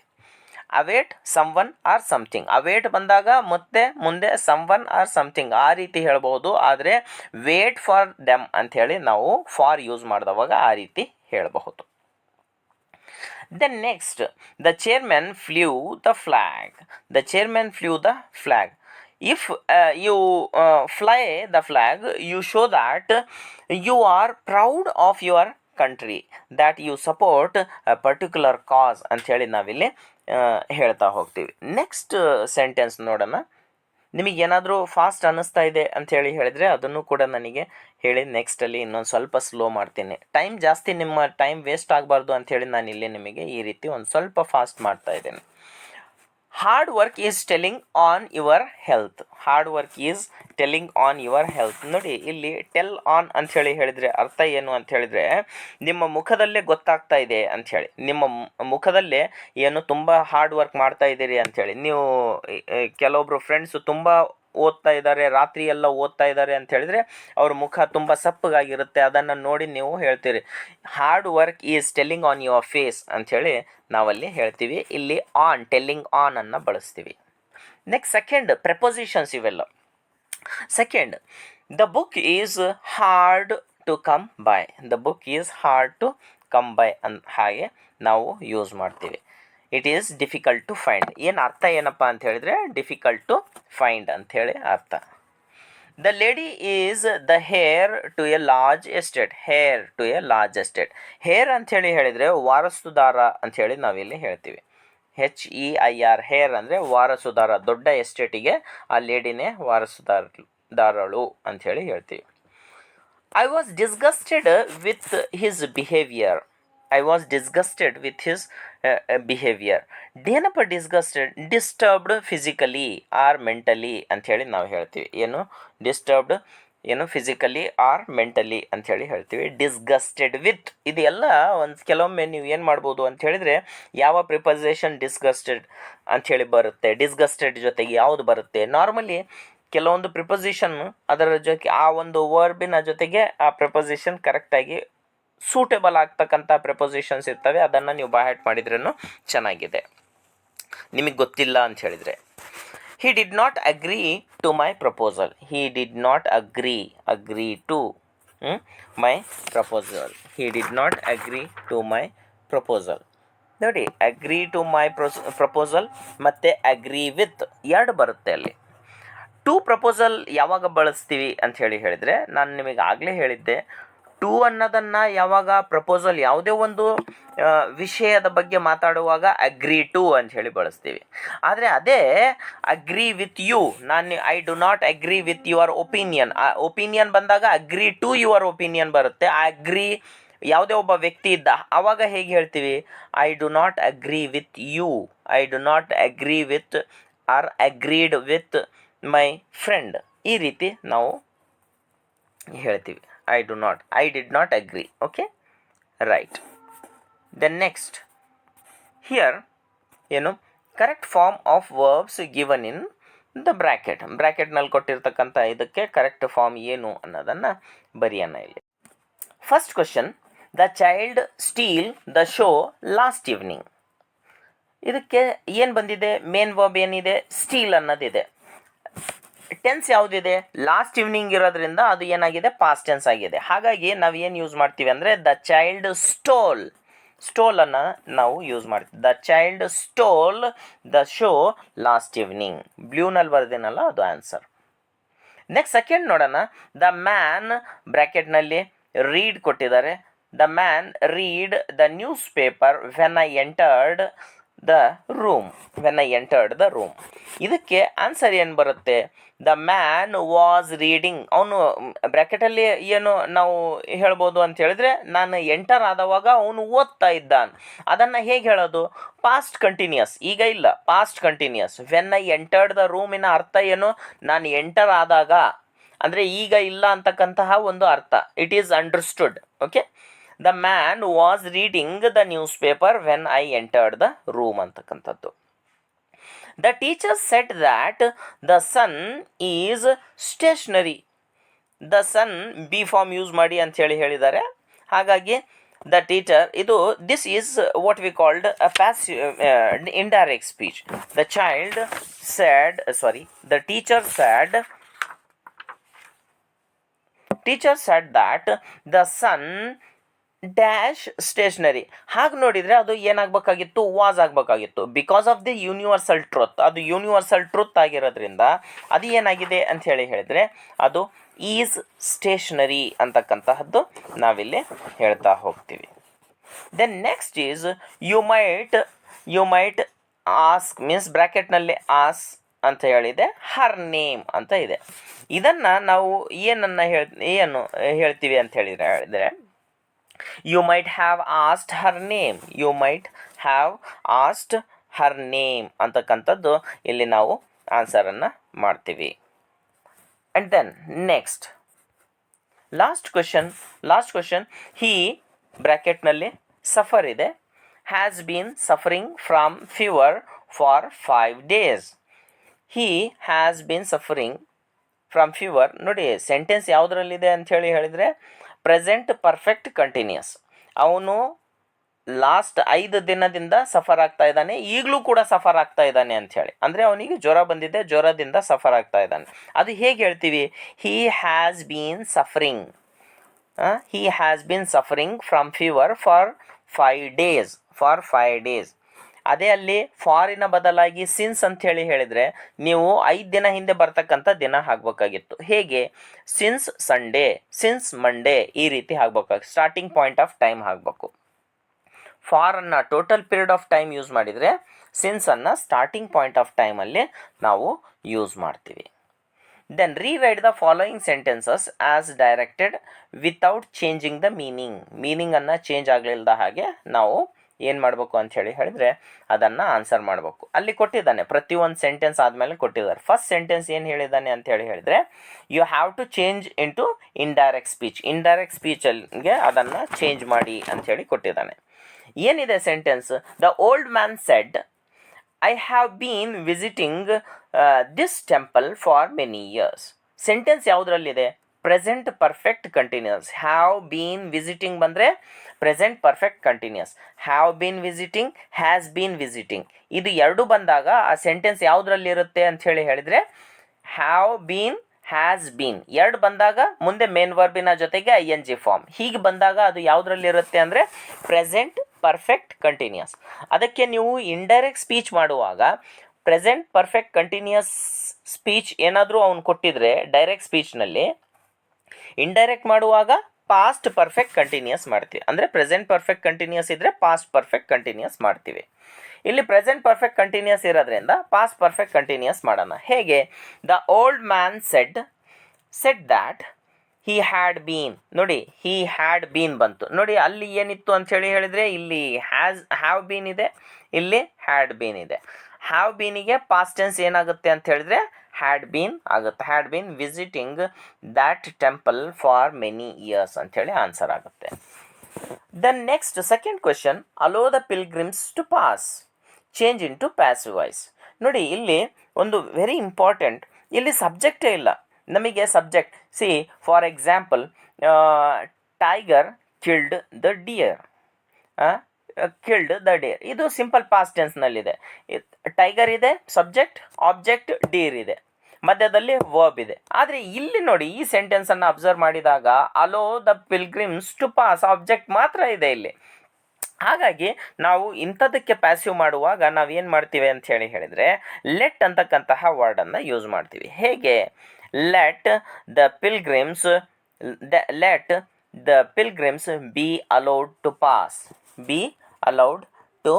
Await someone or something. Await ಬಂದಾಗ ಮತ್ತೆ ಮುಂದೆ ಸಮ್ ಒನ್ ಆರ್ ಸಮಥಿಂಗ್ ಆ ರೀತಿ ಹೇಳ್ಬೋದು. ಆದರೆ ವೇಟ್ ಫಾರ್ ದೆಮ್ ಅಂಥೇಳಿ ನಾವು ಫಾರ್ ಯೂಸ್ ಮಾಡಿದವಾಗ ಆ ರೀತಿ ಹೇಳಬಹುದು. Then next, the chairman flew the flag. The chairman flew the flag. If you fly the flag, you show that you are proud of your country, that you support a particular cause ಅಂಥೇಳಿ ನಾವಿಲ್ಲಿ ಹೇಳ್ತಾ ಹೋಗ್ತೀವಿ. Next sentence ನೋಡೋಣ. ನಿಮಗೇನಾದರೂ fast ಅನ್ನಿಸ್ತಾ ಇದೆ ಅಂಥೇಳಿ ಹೇಳಿದರೆ ಅದನ್ನು ಕೂಡ ನನಗೆ ಹೇಳಿ. ನೆಕ್ಸ್ಟಲ್ಲಿ ಇನ್ನೊಂದು ಸ್ವಲ್ಪ ಸ್ಲೋ ಮಾಡ್ತೀನಿ. ಟೈಮ್ ಜಾಸ್ತಿ, ನಿಮ್ಮ ಟೈಮ್ ವೇಸ್ಟ್ ಆಗಬಾರ್ದು ಅಂಥೇಳಿ ನಾನು ಇಲ್ಲಿ ನಿಮಗೆ ಈ ರೀತಿ ಒಂದು ಸ್ವಲ್ಪ ಫಾಸ್ಟ್ ಮಾಡ್ತಾ ಇದ್ದೇನೆ. Hard work is telling on your health. Hard work is telling on your health. ನೋಡಿ, ಇಲ್ಲಿ ಟೆಲ್ ಆನ್ ಅಂಥೇಳಿ ಹೇಳಿದರೆ ಅರ್ಥ ಏನು ಅಂತ ಹೇಳಿದರೆ, ನಿಮ್ಮ ಮುಖದಲ್ಲೇ ಗೊತ್ತಾಗ್ತಾ ಇದೆ ಅಂಥೇಳಿ. ನಿಮ್ಮ ಮುಖದಲ್ಲೇ ಏನು ತುಂಬ ಹಾರ್ಡ್ ವರ್ಕ್ ಮಾಡ್ತಾ ಇದ್ದೀರಿ ಅಂಥೇಳಿ. ನೀವು ಕೆಲವೊಬ್ಬರು ಫ್ರೆಂಡ್ಸು ತುಂಬ ಓದ್ತಾ ಇದ್ದಾರೆ, ರಾತ್ರಿ ಎಲ್ಲ ಓದ್ತಾ ಇದ್ದಾರೆ ಅಂತ ಹೇಳಿದರೆ ಅವ್ರ ಮುಖ ತುಂಬ ಸಪ್ಪಗಾಗಿರುತ್ತೆ. ಅದನ್ನು ನೋಡಿ ನೀವು ಹೇಳ್ತೀರಿ hard work is telling on your face ಅಂಥೇಳಿ ನಾವಲ್ಲಿ ಹೇಳ್ತೀವಿ. ಇಲ್ಲಿ ಆನ್, ಟೆಲ್ಲಿಂಗ್ ಆನ್ ಅನ್ನು ಬಳಸ್ತೀವಿ. ನೆಕ್ಸ್ಟ್ ಸೆಕೆಂಡ್, ಪ್ರೆಪೊಸಿಷನ್ಸ್ ಇವೆಲ್ಲ. Second, the book is hard to come by. The book is hard to come by ಹಾಗೆ ನಾವು ಯೂಸ್ ಮಾಡ್ತೀವಿ. It is difficult to find. ಏನು ಅರ್ಥ ಏನಪ್ಪ ಅಂತ ಹೇಳಿದರೆ ಡಿಫಿಕಲ್ಟ್ ಟು ಫೈಂಡ್ ಅಂಥೇಳಿ ಅರ್ಥ. The lady is the heir to a large estate. Heir to a large estate. Heir ಅಂಥೇಳಿ ಹೇಳಿದರೆ ವಾರಸುದಾರ ಅಂಥೇಳಿ ನಾವಿಲ್ಲಿ ಹೇಳ್ತೀವಿ. HEIR, ಹೇರ್ ಅಂದರೆ ವಾರಸುದಾರ. ದೊಡ್ಡ ಎಸ್ಟೇಟಿಗೆ ಆ ಲೇಡಿನೇ ವಾರಸುದಾರಳು ಅಂಥೇಳಿ ಹೇಳ್ತೀವಿ. I was disgusted with his behaviour. I was disgusted with his behaviour. ಏನಪ್ಪ disgusted? Disturbed physically or mentally ಅಂಥೇಳಿ ನಾವು ಹೇಳ್ತೀವಿ. ಏನು ಡಿಸ್ಟರ್ಬ್ಡ್, ಏನು ಫಿಸಿಕಲಿ ಆರ್ ಮೆಂಟಲಿ ಅಂಥೇಳಿ ಹೇಳ್ತೀವಿ. ಡಿಸ್ಗಸ್ಟೆಡ್ ವಿತ್ ಇದೆಲ್ಲ ಒಂದು ಕೆಲವೊಮ್ಮೆ ನೀವು ಏನು ಮಾಡ್ಬೋದು ಅಂತ ಹೇಳಿದರೆ, ಯಾವ ಪ್ರಿಪೊಸಿಷನ್ ಡಿಸ್ಗಸ್ಟೆಡ್ ಅಂಥೇಳಿ ಬರುತ್ತೆ, ಡಿಸ್ಗಸ್ಟೆಡ್ ಜೊತೆಗೆ ಯಾವುದು ಬರುತ್ತೆ. ನಾರ್ಮಲಿ ಕೆಲವೊಂದು ಪ್ರಿಪೊಸಿಷನ್ ಅದರ ಜೊತೆ ಆ ಒಂದು ವರ್ಬಿನ ಜೊತೆಗೆ ಆ ಪ್ರಿಪೊಸಿಷನ್ ಕರೆಕ್ಟಾಗಿ ಸೂಟೇಬಲ್ ಆಗ್ತಕ್ಕಂಥ ಪ್ರಿಪೊಸಿಷನ್ಸ್ ಇರ್ತವೆ. ಅದನ್ನು ನೀವು ಬೈಹ್ಯಾರ್ಟ್ ಮಾಡಿದ್ರೂ ಚೆನ್ನಾಗಿದೆ. ನಿಮಗೆ ಗೊತ್ತಿಲ್ಲ ಅಂತ ಹೇಳಿದರೆ, he did not agree to my proposal. He did not agree to my proposal. He did not agree to my proposal. ನೋಡಿ, agree to my proposal ಮತ್ತು agree with ಎರಡು ಬರುತ್ತೆ ಅಲ್ಲಿ. ಟು ಪ್ರಪೋಸಲ್ ಯಾವಾಗ ಬಳಸ್ತೀವಿ ಅಂತ ಹೇಳಿದರೆ, ನಾನು ನಿಮಗೆ ಆಗಲೇ ಹೇಳಿದ್ದೆ, ಟು ಅನ್ನೋದನ್ನು ಯಾವಾಗ ಪ್ರಪೋಸಲ್ ಯಾವುದೇ ಒಂದು ವಿಷಯದ ಬಗ್ಗೆ ಮಾತಾಡುವಾಗ ಅಗ್ರಿ ಟು ಅಂತ ಹೇಳಿ ಬಳಸ್ತೀವಿ. ಆದರೆ ಅದೇ agree with you, I do not agree with your opinion, ಆ ಒಪಿನಿಯನ್ ಬಂದಾಗ ಅಗ್ರಿ ಟು ಯುವರ್ ಒಪಿನಿಯನ್ ಬರುತ್ತೆ. ಅಗ್ರಿ ಯಾವುದೇ ಒಬ್ಬ ವ್ಯಕ್ತಿ ಇದ್ದ ಆವಾಗ ಹೇಗೆ ಹೇಳ್ತೀವಿ, I do not agree with you, I do not agree with or agreed with my friend, ಈ ರೀತಿ ನಾವು ಹೇಳ್ತೀವಿ. I did not agree. Okay, right. Then next here ಏನು correct form of verbs given in the ಬ್ರ್ಯಾಕೆಟ್ನಲ್ಲಿ ಕೊಟ್ಟಿರ್ತಕ್ಕಂಥ ಇದಕ್ಕೆ correct form ಏನು ಅನ್ನೋದನ್ನು ಬರೆಯೋಣ ಇಲ್ಲಿ. First question, the child steel the show last evening. ಇದಕ್ಕೆ ಏನು ಬಂದಿದೆ, ಮೇನ್ ವರ್ಬ್ ಏನಿದೆ, ಸ್ಟೀಲ್ ಅನ್ನೋದಿದೆ. ಟೆನ್ಸ್ ಯಾವುದಿದೆ, ಲಾಸ್ಟ್ ಈವ್ನಿಂಗ್ ಇರೋದ್ರಿಂದ ಅದು ಏನಾಗಿದೆ, ಪಾಸ್ಟ್ ಟೆನ್ಸ್ ಆಗಿದೆ. ಹಾಗಾಗಿ ನಾವು ಏನು ಯೂಸ್ ಮಾಡ್ತೀವಿ ಅಂದರೆ ದ ಚೈಲ್ಡ್ ಸ್ಟೋಲನ್ನು ನಾವು ಯೂಸ್ ಮಾಡ್ತೀವಿ. The child stole the show last evening. ಬ್ಲೂನಲ್ಲಿ ಬರ್ದೇನಲ್ಲ ಅದು ಆನ್ಸರ್. ನೆಕ್ಸ್ಟ್ ಸೆಕೆಂಡ್ ನೋಡೋಣ. ದ ಮ್ಯಾನ್ ಬ್ರ್ಯಾಕೆಟ್ನಲ್ಲಿ ರೀಡ್ ಕೊಟ್ಟಿದ್ದಾರೆ. The man read the newspaper when I entered the room. ಇದಕ್ಕೆ ಆನ್ಸರ್ ಏನು ಬರುತ್ತೆ, ದ ಮ್ಯಾನ್ ವಾಸ್ ರೀಡಿಂಗ್. ಅವನು ಬ್ರ್ಯಾಕೆಟಲ್ಲಿ ಏನು ನಾವು ಹೇಳ್ಬೋದು ಅಂತ ಹೇಳಿದ್ರೆ, ನಾನು ಎಂಟರ್ ಆದವಾಗ ಅವನು ಓದ್ತಾ ಇದ್ದಾನೆ. ಅದನ್ನು ಹೇಗೆ ಹೇಳೋದು, ಪಾಸ್ಟ್ ಕಂಟಿನ್ಯೂಸ್. ಈಗ ಇಲ್ಲ, past continuous. When I entered the ರೂಮಿನ ಅರ್ಥ ಏನು, ನಾನು ಎಂಟರ್ ಆದಾಗ ಅಂದರೆ ಈಗ ಇಲ್ಲ ಅಂತಕ್ಕಂತಹ ಒಂದು ಅರ್ಥ. It is understood. Okay, the man was reading the newspaper when I entered the room ಅಂತಕ್ಕಂಥದ್ದು. The teacher set that the sun is stationary. The sun be form use ಮಾಡಿ ಅಂಥೇಳಿ ಹೇಳಿದ್ದಾರೆ. ಹಾಗಾಗಿ ದ ಟೀಚರ್, ಇದು this is what we called a indirect speech. The child said, the teacher said that the sun dash stationary. ಹಾಗೆ ನೋಡಿದರೆ ಅದು ಏನಾಗಬೇಕಾಗಿತ್ತು, was ಆಗಬೇಕಾಗಿತ್ತು. Because of the universal truth, ಅದು ಯೂನಿವರ್ಸಲ್ ಟ್ರುತ್ ಆಗಿರೋದ್ರಿಂದ ಅದು ಏನಾಗಿದೆ ಅಂತ ಹೇಳಿದರೆ ಅದು ಈಸ್ ಸ್ಟೇಷನರಿ ಅಂತಕ್ಕಂತಹದ್ದು ನಾವಿಲ್ಲಿ ಹೇಳ್ತಾ ಹೋಗ್ತೀವಿ. Then next is you might ask, means ಬ್ರ್ಯಾಕೆಟ್ನಲ್ಲಿ ಆಸ್ ಅಂತ ಹೇಳಿದೆ, ಹರ್ ನೇಮ್ ಅಂತ ಇದೆ. ಇದನ್ನು ನಾವು ಏನು ಹೇಳ್ತೀವಿ ಅಂತ ಹೇಳಿದರೆ, you might have asked her name ಅಂತಕ್ಕಂಥದ್ದು ಇಲ್ಲಿ ನಾವು ಆನ್ಸರನ್ನು ಮಾಡ್ತೀವಿ. And then next last question, he ಬ್ರ್ಯಾಕೆಟ್ನಲ್ಲಿ ಸಫರ್ ಇದೆ, has been suffering from fever for 5 days. he has been suffering from fever. ನೋಡಿ ಸೆಂಟೆನ್ಸ್ ಯಾವುದರಲ್ಲಿದೆ ಅಂಥೇಳಿ ಹೇಳಿದರೆ ಪ್ರೆಸೆಂಟ್ ಪರ್ಫೆಕ್ಟ್ ಕಂಟಿನ್ಯೂಸ್. ಅವನು ಲಾಸ್ಟ್ 5 ದಿನದಿಂದ ಸಫರ್ ಆಗ್ತಾ ಇದ್ದಾನೆ, ಈಗಲೂ ಕೂಡ ಸಫರ್ ಆಗ್ತಾ ಇದ್ದಾನೆ ಅಂಥೇಳಿ. ಅಂದರೆ ಅವನಿಗೆ ಜ್ವರ ಬಂದಿದೆ, ಜ್ವರದಿಂದ ಸಫರ್ ಆಗ್ತಾ ಇದ್ದಾನೆ. ಅದು ಹೇಗೆ ಹೇಳ್ತೀವಿ, he has been suffering from fever for 5 days. ಅದೇ ಅಲ್ಲಿ ಫಾರಿನ ಬದಲಾಗಿ ಸಿನ್ಸ್ ಅಂಥೇಳಿ ಹೇಳಿದರೆ ನೀವು 5 ದಿನ ಹಿಂದೆ ಬರ್ತಕ್ಕಂಥ ದಿನ ಹಾಕಬೇಕಾಗಿತ್ತು. ಹೇಗೆ, ಸಿನ್ಸ್ ಸಂಡೇ, ಸಿನ್ಸ್ ಮಂಡೇ, ಈ ರೀತಿ ಹಾಕಬೇಕಾಗಿ ಸ್ಟಾರ್ಟಿಂಗ್ ಪಾಯಿಂಟ್ ಆಫ್ ಟೈಮ್ ಹಾಕಬೇಕು. ಫಾರನ್ನು total period of time use ಮಾಡಿದರೆ ಸಿನ್ಸನ್ನು ಸ್ಟಾರ್ಟಿಂಗ್ ಪಾಯಿಂಟ್ ಆಫ್ ಟೈಮಲ್ಲಿ ನಾವು ಯೂಸ್ ಮಾಡ್ತೀವಿ. Then rewrite the following sentences as directed without changing the ಮೀನಿಂಗನ್ನು ಚೇಂಜ್ ಆಗಲಿಲ್ಲದ ಹಾಗೆ ನಾವು ಏನು ಮಾಡಬೇಕು ಅಂತ ಹೇಳಿದರೆ ಅದನ್ನು ಆನ್ಸರ್ ಮಾಡಬೇಕು. ಅಲ್ಲಿ ಕೊಟ್ಟಿದ್ದಾನೆ, ಪ್ರತಿಯೊಂದು ಸೆಂಟೆನ್ಸ್ ಆದಮೇಲೆ ಕೊಟ್ಟಿದ್ದಾರೆ. ಫಸ್ಟ್ ಸೆಂಟೆನ್ಸ್ ಏನು ಹೇಳಿದ್ದಾನೆ ಅಂತ ಹೇಳಿದರೆ, you have to change into indirect ಸ್ಪೀಚಲ್ಲಿಗೆ ಅದನ್ನು ಚೇಂಜ್ ಮಾಡಿ ಅಂಥೇಳಿ ಕೊಟ್ಟಿದ್ದಾನೆ. ಏನಿದೆ sentence, the old man said I have been visiting this temple for many years. Sentence ಯಾವುದರಲ್ಲಿದೆ, present perfect continuous. Have been visiting ಬಂದರೆ present perfect continuous. Have been visiting, has been visiting, ಇದು ಎರಡು ಬಂದಾಗ ಆ ಸೆಂಟೆನ್ಸ್ ಯಾವುದರಲ್ಲಿರುತ್ತೆ ಅಂತ ಹೇಳಿದರೆ have been, has been ಎರಡು ಬಂದಾಗ ಮುಂದೆ ಮೇನ್ ವರ್ಬಿನ ಜೊತೆಗೆ ING ಫಾರ್ಮ್. ಹೀಗೆ ಬಂದಾಗ ಅದು ಯಾವುದರಲ್ಲಿರುತ್ತೆ ಅಂದರೆ ಪ್ರೆಸೆಂಟ್ ಪರ್ಫೆಕ್ಟ್ ಕಂಟಿನ್ಯೂಸ್. ಅದಕ್ಕೆ ನೀವು ಇಂಡೈರೆಕ್ಟ್ ಸ್ಪೀಚ್ ಮಾಡುವಾಗ ಪ್ರೆಸೆಂಟ್ ಪರ್ಫೆಕ್ಟ್ ಕಂಟಿನ್ಯೂಸ್ ಸ್ಪೀಚ್ ಏನಾದರೂ ಅವನು ಕೊಟ್ಟಿದ್ರೆ ಡೈರೆಕ್ಟ್ ಸ್ಪೀಚ್ನಲ್ಲಿ, ಇಂಡೈರೆಕ್ಟ್ ಮಾಡುವಾಗ ಪಾಸ್ಟ್ ಪರ್ಫೆಕ್ಟ್ ಕಂಟಿನ್ಯೂಸ್ ಮಾಡ್ತೀವಿ. ಅಂದರೆ ಪ್ರೆಸೆಂಟ್ ಪರ್ಫೆಕ್ಟ್ ಕಂಟಿನ್ಯೂಸ್ ಇದ್ದರೆ ಪಾಸ್ಟ್ ಪರ್ಫೆಕ್ಟ್ ಕಂಟಿನ್ಯೂಸ್ ಮಾಡ್ತೀವಿ. ಇಲ್ಲಿ ಪ್ರೆಸೆಂಟ್ ಪರ್ಫೆಕ್ಟ್ ಕಂಟಿನ್ಯೂಸ್ ಇರೋದ್ರಿಂದ ಪಾಸ್ಟ್ ಪರ್ಫೆಕ್ಟ್ ಕಂಟಿನ್ಯೂಸ್ ಮಾಡೋಣ. ಹೇಗೆ? The old man said that he had been. ನೋಡಿ, ಹಿ ಹ್ಯಾಡ್ ಬೀನ್ ಬಂತು. ನೋಡಿ, ಅಲ್ಲಿ ಏನಿತ್ತು ಅಂಥೇಳಿ ಹೇಳಿದರೆ ಇಲ್ಲಿ ಹ್ಯಾವ್ ಬೀನ್ ಇದೆ, ಇಲ್ಲಿ ಹ್ಯಾಡ್ ಬೀನ್ ಇದೆ. ಹ್ಯಾವ್ ಬೀನಿಗೆ ಪಾಸ್ಟ್ ಟೆನ್ಸ್ ಏನಾಗುತ್ತೆ ಅಂತ ಹೇಳಿದ್ರೆ ಹ್ಯಾಡ್ ಬೀನ್ ಆಗುತ್ತೆ. Had been visiting that temple for many years ಅಂಥೇಳಿ ಆನ್ಸರ್ ಆಗುತ್ತೆ. The next second question, allow the pilgrims to pass, change into passive voice. ನೋಡಿ, ಇಲ್ಲಿ ಒಂದು ವೆರಿ ಇಂಪಾರ್ಟೆಂಟ್, ಇಲ್ಲಿ ಸಬ್ಜೆಕ್ಟೇ ಇಲ್ಲ ನಮಗೆ. Subject for example, tiger killed the deer, killed the deer, ಇದು ಸಿಂಪಲ್ ಪಾಸ್ಟ್ ಟೆನ್ಸ್ನಲ್ಲಿದೆ. ಟೈಗರ್ ಇದೆ, ಸಬ್ಜೆಕ್ಟ್, ಆಬ್ಜೆಕ್ಟ್, ಡೀರ್ ಇದೆ, ಮಧ್ಯದಲ್ಲಿ ವರ್ಬ್ ಇದೆ. ಆದರೆ ಇಲ್ಲಿ ನೋಡಿ, ಈ ಸೆಂಟೆನ್ಸನ್ನು ಅಬ್ಸರ್ವ್ ಮಾಡಿದಾಗ allow the pilgrims to pass object ಮಾತ್ರ ಇದೆ ಇಲ್ಲಿ. ಹಾಗಾಗಿ ನಾವು ಇಂಥದಕ್ಕೆ ಪ್ಯಾಸಿವ್ ಮಾಡುವಾಗ ನಾವೇನು ಮಾಡ್ತೀವಿ ಅಂತ ಹೇಳಿದರೆ ಲೆಟ್ ಅಂತಕ್ಕಂತಹ ವರ್ಡನ್ನು ಯೂಸ್ ಮಾಡ್ತೀವಿ. ಹೇಗೆ? Let the pilgrims be allowed to pass, be allowed to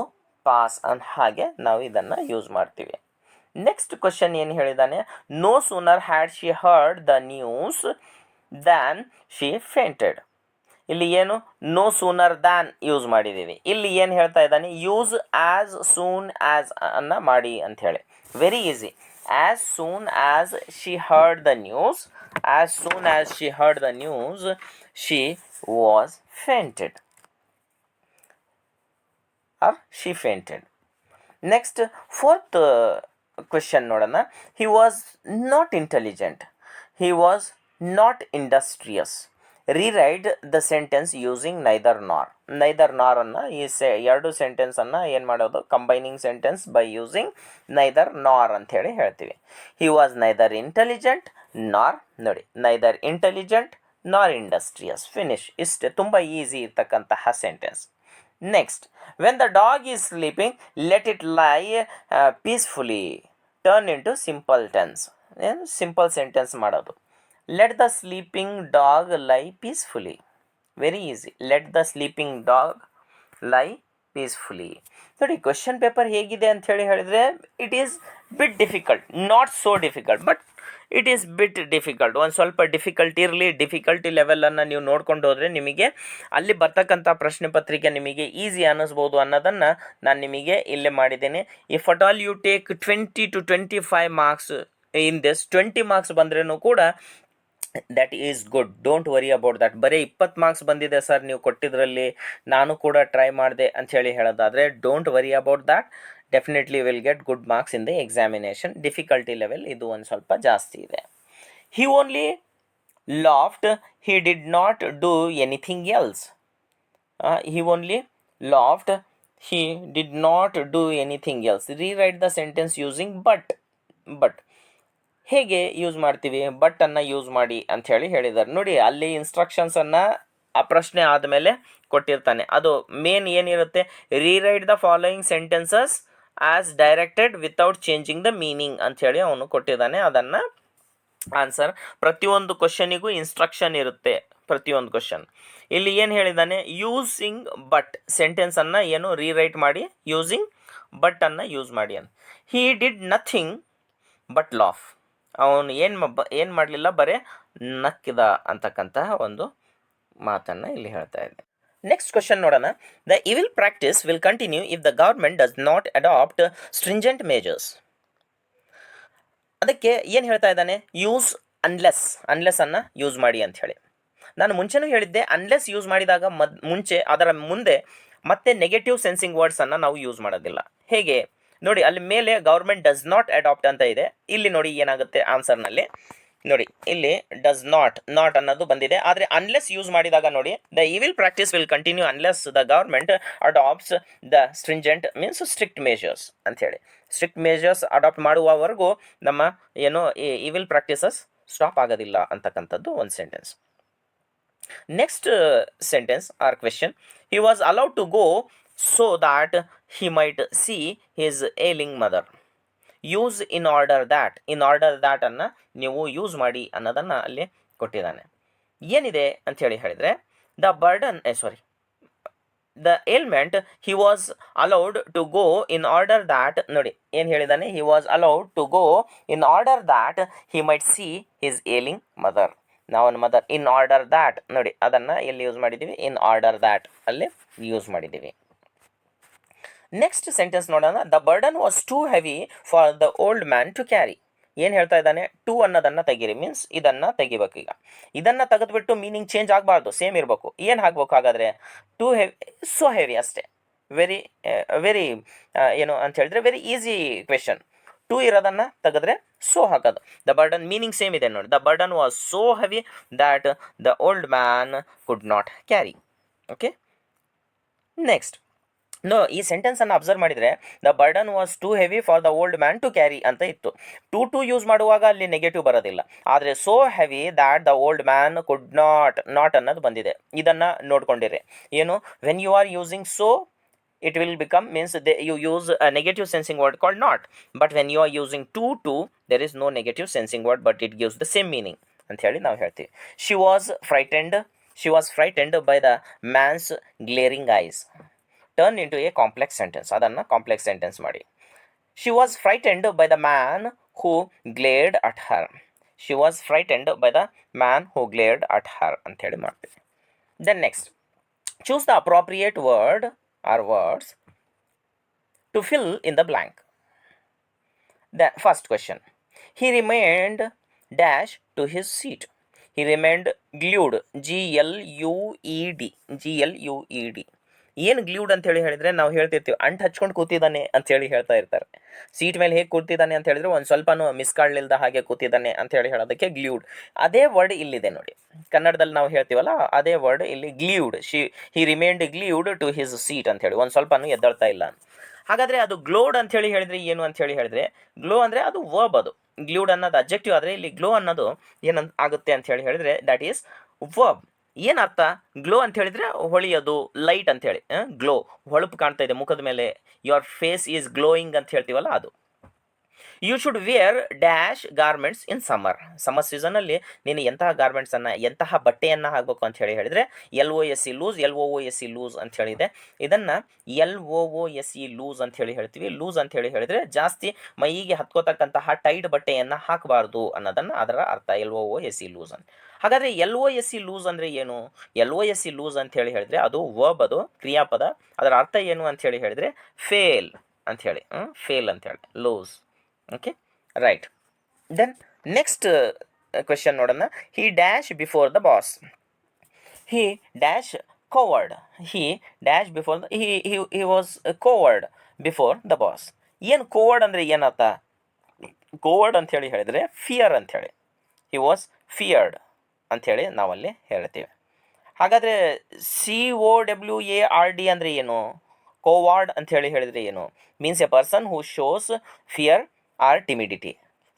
pass ಅಂತ ಹಾಗೆ ನಾವು ಇದನ್ನು ಯೂಸ್ ಮಾಡ್ತೀವಿ. ನೆಕ್ಸ್ಟ್ ಕ್ವಶನ್ ಏನು ಹೇಳಿದ್ದಾನೆ? No sooner had she heard the news than she fainted. ಇಲ್ಲಿ ಏನು? ನೋ ಸೂನರ್ ದ್ಯಾನ್ ಯೂಸ್ ಮಾಡಿದ್ದೀವಿ. ಇಲ್ಲಿ ಏನು ಹೇಳ್ತಾ ಇದ್ದಾನೆ? ಯೂಸ್ ಆ್ಯಸ್ ಸೂನ್ ಆ್ಯಸ್ ಅನ್ನು ಮಾಡಿ ಅಂಥೇಳಿ. Very easy. As soon as she heard the news, as soon as she heard the news she was fainted or she fainted. Next fourth question ನೋಡೋಣ. He was not intelligent, he was not industrious. Rewrite the sentence using neither nor. Neither nor ಅನ್ನು ಈ ಎರಡು ಸೆಂಟೆನ್ಸನ್ನು ಏನು ಮಾಡೋದು? Combining sentence by using neither nor ಅಂಥೇಳಿ ಹೇಳ್ತೀವಿ. He was neither intelligent nor, ನೋಡಿ, neither intelligent nor industrious. Finish. ಇಷ್ಟೇ, ತುಂಬ ಈಸಿ ಇರ್ತಕ್ಕಂತಹ sentence. Next, when the dog is sleeping let it lie peacefully, turn into simple tense. ಏನು? Simple sentence ಮಾಡೋದು. Let the sleeping dog lie peacefully. Very easy. Let the sleeping dog lie peacefully. ನೋಡಿ, question paper ಹೇಗಿದೆ ಅಂತ ಹೇಳಿದರೆ it is bit difficult, not so difficult, but it is bit difficult. ಒಂದು ಸ್ವಲ್ಪ difficulty ಲೆವೆಲನ್ನು ನೀವು ನೋಡ್ಕೊಂಡು ಹೋದರೆ ನಿಮಗೆ ಅಲ್ಲಿ ಬರ್ತಕ್ಕಂಥ ಪ್ರಶ್ನೆ ಪತ್ರಿಕೆ ನಿಮಗೆ ಈಸಿ ಅನ್ನಿಸ್ಬೋದು ಅನ್ನೋದನ್ನು ನಾನು ನಿಮಗೆ ಇಲ್ಲೇ ಮಾಡಿದ್ದೇನೆ. If at all you take 20 to 25 marks in this, 20 marks ಬಂದ್ರೂ ಕೂಡ that is good. Don't worry about that. ಬರೀ 20 ಮಾರ್ಕ್ಸ್ ಬಂದಿದೆ ಸರ್ ನೀವು ಕೊಟ್ಟಿದ್ರಲ್ಲಿ, ನಾನು ಕೂಡ ಟ್ರೈ ಮಾಡಿದೆ ಅಂಥೇಳಿ ಹೇಳೋದಾದರೆ don't worry about that. Definitely will get good marks in the examination. Difficulty level ಇದು ಒಂದು ಸ್ವಲ್ಪ ಜಾಸ್ತಿ ಇದೆ. ಹಿ only loft, he did not do anything else. He only loft, he did not do anything else. Rewrite the sentence using but. ಹೇಗೆ use ಮಾಡ್ತೀವಿ? ಬಟ್ಟನ್ನು use ಮಾಡಿ ಅಂಥೇಳಿ ಹೇಳಿದ್ದಾರೆ. ನೋಡಿ, ಅಲ್ಲಿ ಇನ್ಸ್ಟ್ರಕ್ಷನ್ಸನ್ನು ಆ ಪ್ರಶ್ನೆ ಆದಮೇಲೆ ಕೊಟ್ಟಿರ್ತಾನೆ. ಅದು ಮೇನ್ ಏನಿರುತ್ತೆ? Rewrite the following sentences as directed without changing the meaning ಅಂಥೇಳಿ ಅವನು ಕೊಟ್ಟಿದ್ದಾನೆ. ಅದನ್ನು ಆನ್ಸರ್. ಪ್ರತಿಯೊಂದು ಕ್ವಶನಿಗೂ ಇನ್ಸ್ಟ್ರಕ್ಷನ್ ಇರುತ್ತೆ, ಪ್ರತಿಯೊಂದು ಕ್ವಶನ್. ಇಲ್ಲಿ ಏನು ಹೇಳಿದ್ದಾನೆ? ಯೂಸಿಂಗ್ ಬಟ್ ಸೆಂಟೆನ್ಸನ್ನು ಏನು ರೀರೈಟ್ ಮಾಡಿ ಯೂಸಿಂಗ್ ಬಟ್ಟನ್ನು ಯೂಸ್ ಮಾಡಿ ಅಂತ. He did nothing but laugh. ಅವನು ಏನು ಮಾಡಲಿಲ್ಲ, ಬರೀ ನಕ್ಕಿದ ಅಂತಕ್ಕಂತಹ ಒಂದು ಮಾತನ್ನು ಇಲ್ಲಿ ಹೇಳ್ತಾ ಇದೆ. ನೆಕ್ಸ್ಟ್ ಕ್ವಶನ್ ನೋಡೋಣ. The evil practice will continue if the government does not adopt stringent measures. ಅದಕ್ಕೆ ಏನು ಹೇಳ್ತಾ ಇದ್ದಾನೆ? ಯೂಸ್ ಅನ್ಲೆಸ್ ಅನ್ನು ಯೂಸ್ ಮಾಡಿ ಅಂತ ಹೇಳಿ. ನಾನು ಮುಂಚೆನೂ ಹೇಳಿದ್ದೆ, ಅನ್ಲೆಸ್ ಯೂಸ್ ಮಾಡಿದಾಗ ಅದರ ಮುಂದೆ ಮತ್ತೆ ನೆಗೆಟಿವ್ ಸೆನ್ಸಿಂಗ್ ವರ್ಡ್ಸನ್ನು ನಾವು ಯೂಸ್ ಮಾಡೋದಿಲ್ಲ. ಹೇಗೆ ನೋಡಿ, ಅಲ್ಲಿ ಮೇಲೆ ಗೌರ್ಮೆಂಟ್ ಡಸ್ ನಾಟ್ ಅಡಾಪ್ಟ್ ಅಂತ ಇದೆ. ಇಲ್ಲಿ ನೋಡಿ ಏನಾಗುತ್ತೆ ಆನ್ಸರ್ನಲ್ಲಿ. ನೋಡಿ, ಇಲ್ಲಿ ಡಸ್ ನಾಟ್ ಅನ್ನೋದು ಬಂದಿದೆ. ಆದರೆ ಅನ್ಲೆಸ್ ಯೂಸ್ ಮಾಡಿದಾಗ ನೋಡಿ, the evil practice will continue unless the government adopts the stringent means strict measures ಅಂಥೇಳಿ. ಸ್ಟ್ರಿಕ್ಟ್ ಮೇಜರ್ಸ್ ಅಡಾಪ್ಟ್ ಮಾಡುವವರೆಗೂ ನಮ್ಮ ಏನು ಇವಿಲ್ ಪ್ರಾಕ್ಟೀಸಸ್ ಸ್ಟಾಪ್ ಆಗೋದಿಲ್ಲ ಅಂತಕ್ಕಂಥದ್ದು ಒಂದು sentence. Next sentence or question. He was allowed to go so that he might see his ailing mother. Use in order that ಅನ್ನು ನೀವು use ಮಾಡಿ ಅನ್ನೋದನ್ನು ಅಲ್ಲಿ ಕೊಟ್ಟಿದ್ದಾನೆ. ಏನಿದೆ ಅಂಥೇಳಿ ಹೇಳಿದರೆ the burden the ailment he was allowed to go in order that ನೋಡಿ ಏನು ಹೇಳಿದಾನೆ, he was allowed to go in order that he might see his ailing mother. ನಾವು ಮದರ್ ಇನ್ ಆರ್ಡರ್ ದ್ಯಾಟ್ ನೋಡಿ ಅದನ್ನು ಎಲ್ಲಿ ಯೂಸ್ ಮಾಡಿದ್ದೀವಿ, in order that ಅಲ್ಲಿ use ಮಾಡಿದ್ದೀವಿ. ನೆಕ್ಸ್ಟ್ ಸೆಂಟೆನ್ಸ್ ನೋಡೋಣ. The burden was too heavy for the old man to carry. ಏನು ಹೇಳ್ತಾ ಇದ್ದಾನೆ, ಟೂ ಅನ್ನೋದನ್ನು ತೆಗೀರಿ ಮೀನ್ಸ್ ಇದನ್ನು ತೆಗಿಬೇಕು. ಈಗ ಇದನ್ನು ತೆಗೆದುಬಿಟ್ಟು ಮೀನಿಂಗ್ ಚೇಂಜ್ ಆಗಬಾರ್ದು, ಸೇಮ್ ಇರಬೇಕು. ಏನು ಹಾಕ್ಬೇಕು ಹಾಗಾದರೆ, ಟೂ ಹೆವಿ, ಸೋ ಹೆವಿ ಅಷ್ಟೇ. ವೆರಿ ವೆರಿ ಏನು ಅಂತ ಹೇಳಿದ್ರೆ ವೆರಿ ಈಸಿ ಕ್ವೆಶನ್. ಟೂ ಇರೋದನ್ನು ತೆಗೆದ್ರೆ ಸೋ ಹಾಕೋದು. ದ ಬರ್ಡನ್ ಮೀನಿಂಗ್ ಸೇಮ್ ಇದೆ ನೋಡಿ. The burden was so heavy that the old man could not carry. Okay, next ಈ ಸೆಂಟೆನ್ಸನ್ನು ಅಬ್ಸರ್ವ್ ಮಾಡಿದರೆ the burden was too heavy for the old man to carry ಅಂತ ಇತ್ತು. To use ಮಾಡುವಾಗ ಅಲ್ಲಿ negative ಬರೋದಿಲ್ಲ. ಆದರೆ so heavy that the old man could not ಅನ್ನೋದು ಬಂದಿದೆ. ಇದನ್ನು ನೋಡ್ಕೊಂಡಿರಿ. ಏನು, when you are using so it will become means you use a negative sensing word called not, but when you are using to there is no negative sensing word but it gives the same meaning ಅಂತ ಹೇಳಿ ನಾವು ಹೇಳ್ತೀವಿ. she was frightened by the man's glaring eyes. Turn into a complex sentence. ಅದನ್ನು complex sentence ಮಾಡಿ. She was frightened by the man who glared at her. She was frightened by the man who glared at her ಅಂಥೇಳಿ ಮಾಡ್ತೀವಿ. Then next, choose the appropriate word or words to fill in the blank. The first question, he remained dash to his seat. He remained glued, GLUED. ಏನು glued ಅಂತೇಳಿ ಹೇಳಿದರೆ ನಾವು ಹೇಳ್ತಿರ್ತೀವಿ ಅಂಟು ಹಚ್ಕೊಂಡು ಕೂತಿದ್ದಾನೆ ಅಂಥೇಳಿ ಹೇಳ್ತಾ ಇರ್ತಾರೆ. ಸೀಟ್ ಮೇಲೆ ಹೇಗೆ ಕೂತಿದ್ದಾನೆ ಅಂತ ಹೇಳಿದ್ರೆ ಒಂದು ಸ್ವಲ್ಪನೂ ಮಿಸ್ಕಾಡ್ಲಿಲ್ದ ಹಾಗೆ ಕೂತಿದ್ದಾನೆ ಅಂಥೇಳಿ ಹೇಳೋದಕ್ಕೆ ಗ್ಲೂಡ್. ಅದೇ ವರ್ಡ್ ಇಲ್ಲಿದೆ ನೋಡಿ, ಕನ್ನಡದಲ್ಲಿ ನಾವು ಹೇಳ್ತೀವಲ್ಲ ಅದೇ ವರ್ಡ್ ಇಲ್ಲಿ glued. He remained glued to his seat ಅಂಥೇಳಿ, ಒಂದು ಸ್ವಲ್ಪನೂ ಎದ್ದಳ್ತಾ ಇಲ್ಲ. ಹಾಗಾದರೆ ಅದು ಗ್ಲೋಡ್ ಅಂಥೇಳಿ ಹೇಳಿದರೆ ಏನು ಅಂಥೇಳಿ ಹೇಳಿದರೆ, ಗ್ಲೋ ಅಂದರೆ ಅದು ವರ್ಬ್. ಅದು ಗ್ಲೂಡ್ ಅನ್ನೋದು ಅಬ್ಜೆಕ್ಟಿವ್ ಆದರೆ ಇಲ್ಲಿ ಗ್ಲೋ ಅನ್ನೋದು ಏನು ಆಗುತ್ತೆ ಅಂಥೇಳಿ ಹೇಳಿದರೆ ದಟ್ ಈಸ್ ವರ್ಬ್. ಏನರ್ಥ, ಗ್ಲೋ ಅಂತ ಹೇಳಿದರೆ ಹೊಳೆಯೋದು, ಲೈಟ್ ಅಂಥೇಳಿ. ಗ್ಲೋ ಹೊಳಪು ಕಾಣ್ತಾ ಇದೆ ಮುಖದ ಮೇಲೆ, ಯುವರ್ ಫೇಸ್ ಈಸ್ ಗ್ಲೋಯಿಂಗ್ ಅಂತ ಹೇಳ್ತೀವಲ್ಲ ಅದು. You should wear dash garments in summer. Summer ಸೀಸನಲ್ಲಿ ನೀನು ಎಂತಹ ಗಾರ್ಮೆಂಟ್ಸನ್ನು, ಎಂತಹ ಬಟ್ಟೆಯನ್ನು ಹಾಕಬೇಕು ಅಂತ ಹೇಳಿದರೆ LOSE ಲೂಸ್, LOOSE ಲೂಸ್ ಅಂತ ಹೇಳಿದೆ. ಇದನ್ನು LOOSE ಲೂಸ್ ಅಂತ ಹೇಳ್ತೀವಿ. ಲೂಸ್ ಅಂತ ಹೇಳಿದರೆ ಜಾಸ್ತಿ ಮೈಗೆ ಹತ್ಕೋತಕ್ಕಂತಹ ಟೈಟ್ ಬಟ್ಟೆಯನ್ನು ಹಾಕಬಾರ್ದು ಅನ್ನೋದನ್ನು ಅದರ ಅರ್ಥ, LOOSE ಲೂಸ್ ಅಂತ. ಹಾಗಾದರೆ LOSE ಲೂಸ್ ಅಂದರೆ ಏನು? LOSE ಲೂಸ್ ಅಂತ ಹೇಳಿದರೆ ಅದು ವರ್ಬ್, ಅದು ಕ್ರಿಯಾಪದ. ಅದರ ಅರ್ಥ ಏನು ಅಂತ ಹೇಳಿದರೆ ಫೇಲ್ ಅಂಥೇಳಿ, ಫೇಲ್ ಅಂಥೇಳಿ, lose. Okay, right. Then next question ನೋಡೋಣ. He dash before the boss. He dash coward. He dash before the he was coward before the boss. ಏನು ಕೋವರ್ಡ್ ಅಂದರೆ ಏನರ್ಥ? ಕೋವರ್ಡ್ ಅಂಥೇಳಿ ಹೇಳಿದರೆ ಫಿಯರ್ ಅಂಥೇಳಿ. ಹಿ ವಾಸ್ ಫಿಯರ್ಡ್ ಅಂಥೇಳಿ ನಾವಲ್ಲಿ ಹೇಳ್ತೀವಿ. ಹಾಗಾದರೆ COWARD ಅಂದರೆ ಏನು? ಕೋವಾರ್ಡ್ ಅಂಥೇಳಿ ಹೇಳಿದರೆ ಏನು? Means a person who shows fear or timidity.